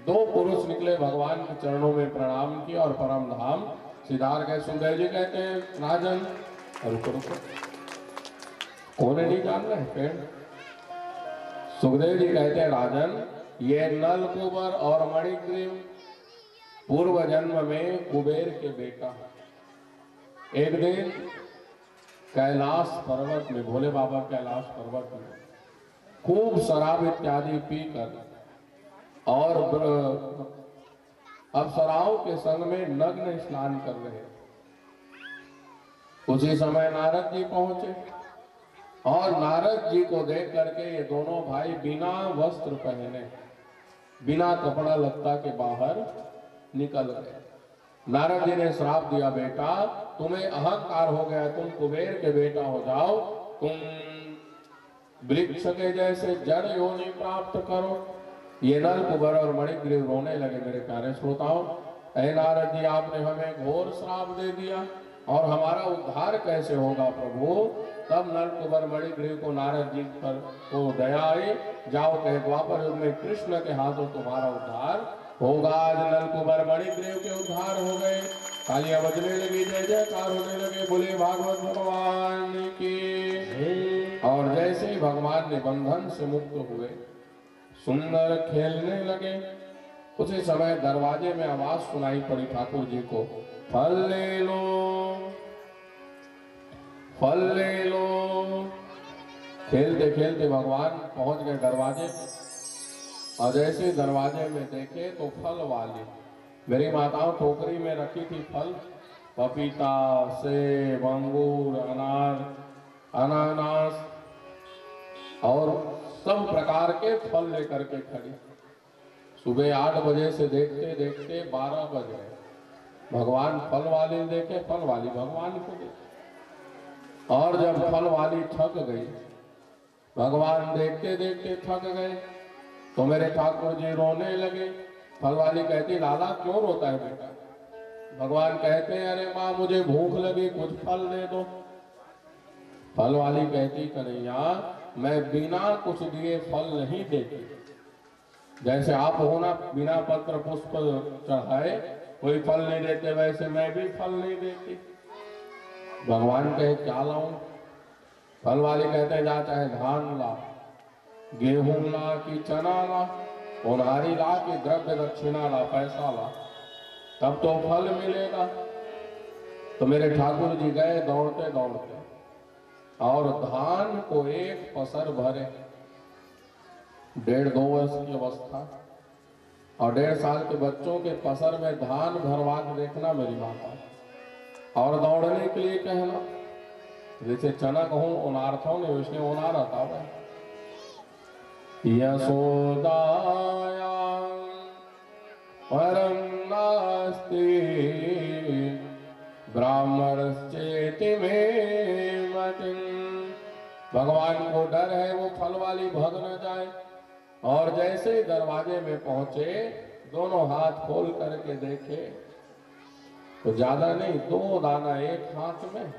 2 पुरुष निकले, भगवान के चरणों में प्रणाम किया और परम धाम सिद्धार्थ गए। सुखदेव जी कहते हैं, राजन रुको रुको, कौन नहीं जान रहे पेड़? सुखदेव जी कहते हैं, राजन ये नलकुबर और मणिग्रीव पूर्व जन्म में कुबेर के बेटा। एक दिन कैलाश पर्वत में, भोले बाबा कैलाश पर्वत में खूब शराब इत्यादि पीकर और अप्सराओं के संग में नग्न स्नान कर रहे। उसी समय नारद जी पहुंचे और नारद जी को देख करके ये दोनों भाई बिना वस्त्र पहने, बिना कपड़ा लत्ता के बाहर निकल गए। नारद जी ने श्राप दिया, बेटा तुम्हें अहंकार हो गया, तुम कुबेर के बेटा हो जाओ, तुम वृक्ष के जैसे जड़ योनि प्राप्त करो। ये नल कुबर और मणिग्रीव रोने लगे। मेरे प्यारे श्रोताओं, ऐ नारद जी, आपने हमें घोर श्राप दे दिया और हमारा उद्धार कैसे होगा प्रभु? तब नल कुबर मणिग्रीव को नारद जी पर को दया आई, जाओ कहे द्वापर युग में कृष्ण के हाथों तुम्हारा उद्धार होगा। आज नल कुबर मणिग्रीव के उद्धार हो गए। तालियां बजने लगी, जय जयकार होने लगे, बोले भागवत भगवान की। और जैसे ही भगवान ने बंधन से मुक्त हुए, सुंदर खेलने लगे, उसी समय दरवाजे में आवाज सुनाई पड़ी ठाकुर जी को, फल ले लो, फल ले लो। खेलते खेलते भगवान पहुंच गए दरवाजे और जैसे दरवाजे में देखे तो फल वाली, मेरी माताओं टोकरी में रखी थी फल, पपीता, सेब, अंगूर, अनार, अनानास और सब प्रकार के फल लेकर के खड़ी। सुबह 8 बजे से देखते देखते 12 बज गए। भगवान फल वाली देखे, फल वाली भगवान को देखे। और जब फल वाली थक गई, भगवान देखते देखते थक गए, तो मेरे ठाकुर जी रोने लगे। फल वाली कहती, लाला क्यों रोता है बेटा? भगवान कहते हैं, अरे माँ मुझे भूख लगी, कुछ फल दे दो। फल वाली कहती, कन्हैया मैं बिना कुछ दिए फल नहीं देती। जैसे आप हो ना, बिना पत्र पुष्प चढ़ाए कोई फल नहीं देते, वैसे मैं भी फल नहीं देती। भगवान कहे क्या लाऊं? फल वाली कहते हैं, जा चाहे धान ला, गेहूं ला कि चना ला, उन्हारी ला कि द्रव्य दक्षिणा ला, पैसा ला, तब तो फल मिलेगा। तो मेरे ठाकुर जी गए दौड़ते दौड़ते और धान को एक पसर भरे 1.5-2 वर्ष की अवस्था और 1.5 साल के बच्चों के पसर में धान भरवा के देखना मेरी माता, और दौड़ने के लिए कहना। जैसे चना कहूं उनार्थों ने वैसे उनारा था वह। यशोदाया परम नास्ति ब्राह्मणश्चेति में मतिं। भगवान को डर है वो फल वाली भग न जाए, और जैसे दरवाजे में पहुंचे दोनों हाथ खोल करके देखे तो ज्यादा नहीं, 2 दाना एक हाथ में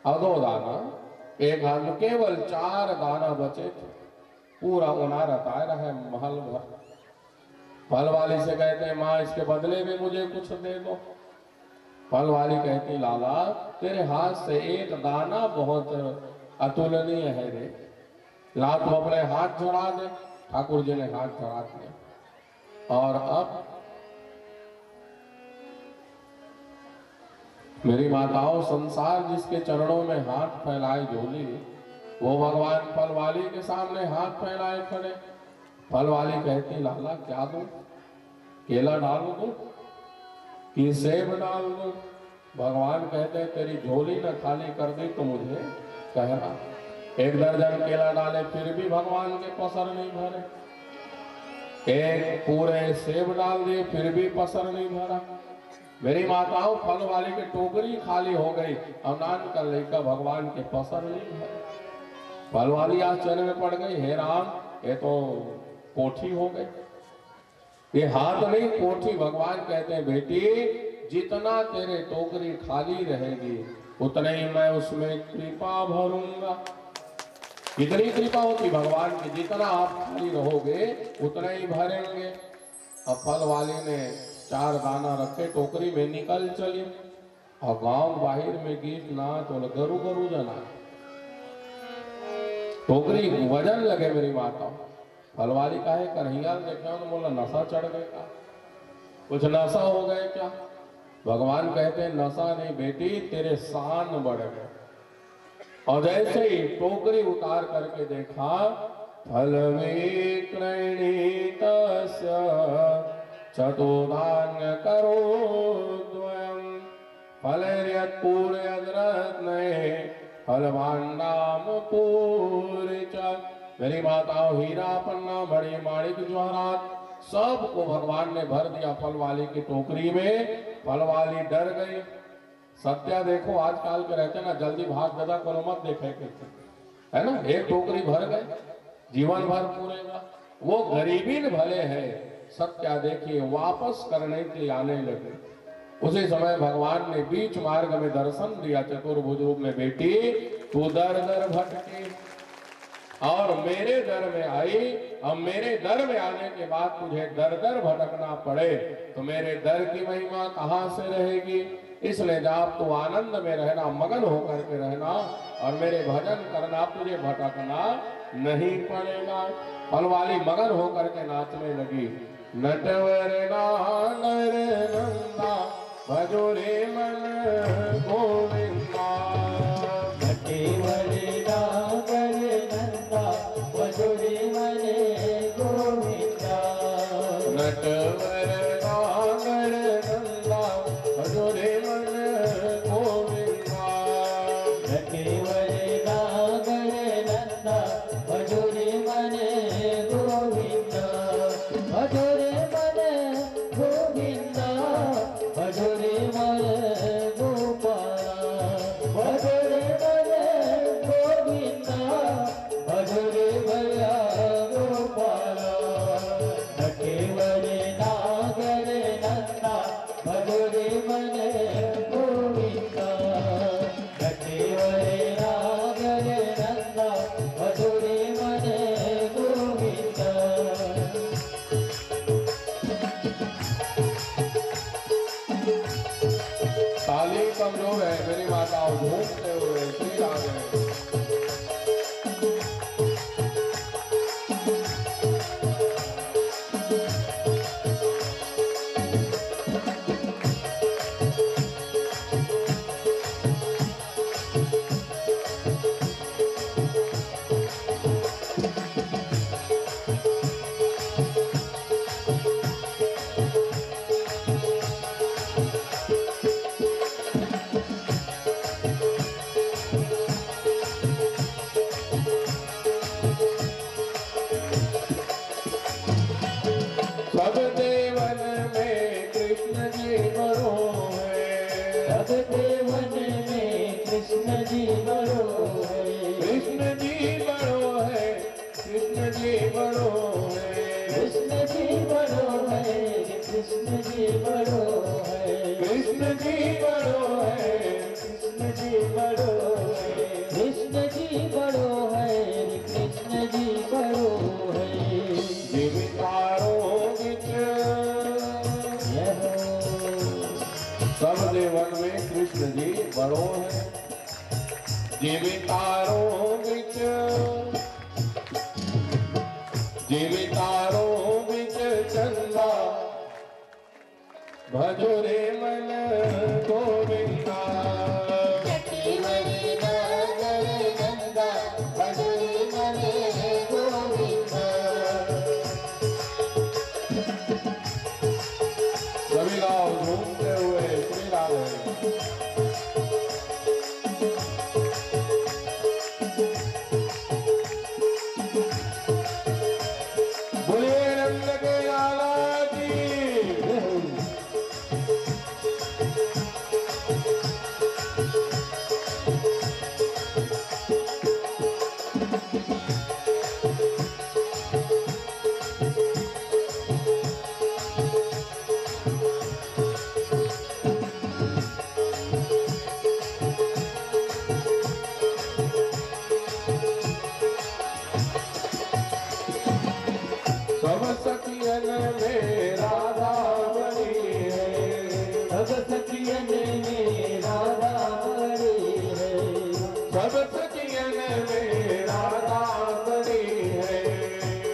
और 2 दाना एक हाथ में, केवल 4 दाना बचे थे। पूरा उनारता रहे महल भर। फल वाली से कहते हैं माँ इसके बदले में मुझे कुछ दे दो। फल वाली कहती लाला तेरे हाथ से एक दाना बहुत अतुलनीय है रे, ला तू अपने हाथ चढ़ा दे। ठाकुर जी ने हाथ चढ़ा दिए, और अब मेरी माताओं संसार जिसके चरणों में हाथ फैलाए झोली, वो भगवान फल वाली के सामने हाथ फैलाए खड़े। फल वाली कहती लाला क्या दूं, केला डाल दूं कि सेब डाल दूं? भगवान कहते तेरी झोली न खाली कर दी तो मुझे कहना। 1 दर्जन केला डाले फिर भी भगवान के पसर नहीं भरे, 1 पूरे सेब डाल दिए फिर भी पसर नहीं भरा। मेरी माताओं फल वाली की टोकरी खाली हो गई, अवनान कर लेकर भगवान के पसर नहीं भरे। फल वाली आश्चर्य में पड़ गई, हे राम ये तो कोठी हो गई, ये हाथ नहीं कोठी। भगवान कहते हैं बेटी जितना तेरे टोकरी खाली रहेगी उतना ही मैं उसमें कृपा भरूंगा। इतनी कृपा होती भगवान की, जितना आप खाली रहोगे उतना ही भरेंगे। अब फल वाली ने 4 दाना रखे टोकरी में, निकल चली और गांव बाहर में गीत नाच और गरु गरु जना। टोकरी वजन लगे मेरी माता। फल वाली का है कन्हैया देखा तो बोला नशा चढ़ गया, कुछ नशा हो गए क्या? भगवान कहते हैं नशा नहीं बेटी तेरे शान बढ़ गए। और जैसे ही टोकरी उतार करके देखा, फल विक्रयणीत चतुर्धान्य करो द्वयम् फलर्यत्पूर्यद्रत्ने फलभाण्डाम पूरी च। मेरी माताओं हीरा पन्ना बड़ी माणिक जवाहरात सबको भगवान ने भर दिया फल वाली की टोकरी में। फल वाली डर गई। सत्या देखो आजकल के रहते ना जल्दी भाग दादा को मत देखे है ना, एक टोकरी भर गए जीवन भर पूरेगा। वो गरीबी न भले है, सत्या देखिए वापस करने के लिए आने लगे। उसी समय भगवान ने बीच मार्ग में दर्शन दिया चतुर्भुज रूप में, बेटी तू दर दर भटकी और मेरे दर में आई। अब मेरे दर में आने के बाद तुझे दर दर भटकना पड़े तो मेरे दर की महिमा कहां से रहेगी? इसलिए जब तू आनंद में रहना, मगन होकर के रहना और मेरे भजन करना, तुझे भटकना नहीं पड़ेगा। फल वाली मगन होकर के नाचने लगी। नटवर नागर नंदा भजो रे मन गोविंदा, नटवर नागर नंदा भजो रे मन गोविंदा, नटवर नागर नंदा भजो रे मन गोविंदा, नटवर नागर नंदा भजो रे मन गोविंदा, भजो रे मन गोविंदा, भजो रे मन गोपाला, भजो रे मन गोविंदा, भजो रे भैया गोपाला, नटवर नागर नंदा भजो रे मन गोविंदा, नटवर नागर नंदा भजो रे मन गोविंदा। ताली कमजोर है मेरी माताओं, झूमते हुए श्री आ गए। सब देवन में कृष्ण जी बड़ो है, सब देवन में कृष्ण जी बड़ो है, कृष्ण जी बड़ो है, कृष्ण जी बड़ो है, कृष्ण जी बड़ो है, कृष्ण जी बड़ो है, कृष्ण जी बड़ो है, कृष्ण जी बड़ो है, कृष्ण जी बड़ो है, कृष्ण जी बड़ो है। जीवितारों बिच सब देवन में कृष्ण जी बड़ो है, जीवितारों बिच, जीवितारों बिच चंदा भजो रे मन गोविंदा। सभी गाँव झूमते हुए श्री राधे। बोलिए नंद के लाला की। सब सखियन में राधा बड़ी है, सब सखियन में राधा बड़ी है, सब सखियन में राधा बड़ी है,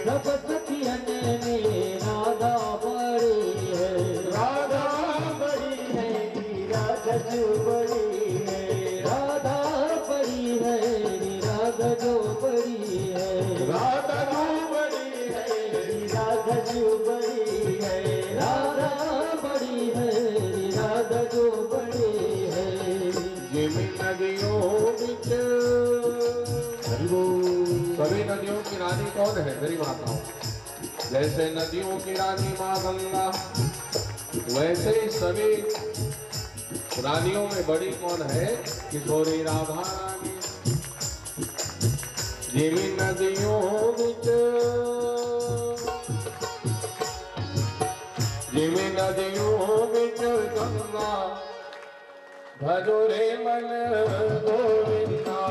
सब सखियन में राधा बड़ी है, राधा बड़ी है, राधा जो बड़ी है, राधा बड़ी है, राधा जो बड़ी है, राधा जो बड़ी है, राधा जो बड़ी है, राधा बड़ी है, राधा जो बड़ी है। जिमी नदियों बिच, सभी नदियों की रानी कौन है? मेरी माताओं। जैसे नदियों की रानी माँ गंगा, वैसे ही सभी रानियों में बड़ी कौन है? किशोरी राधा रानी। जिमी नदियों बिच, जिमी नदियों बिच गंगा भजो रे मन गोविंदा।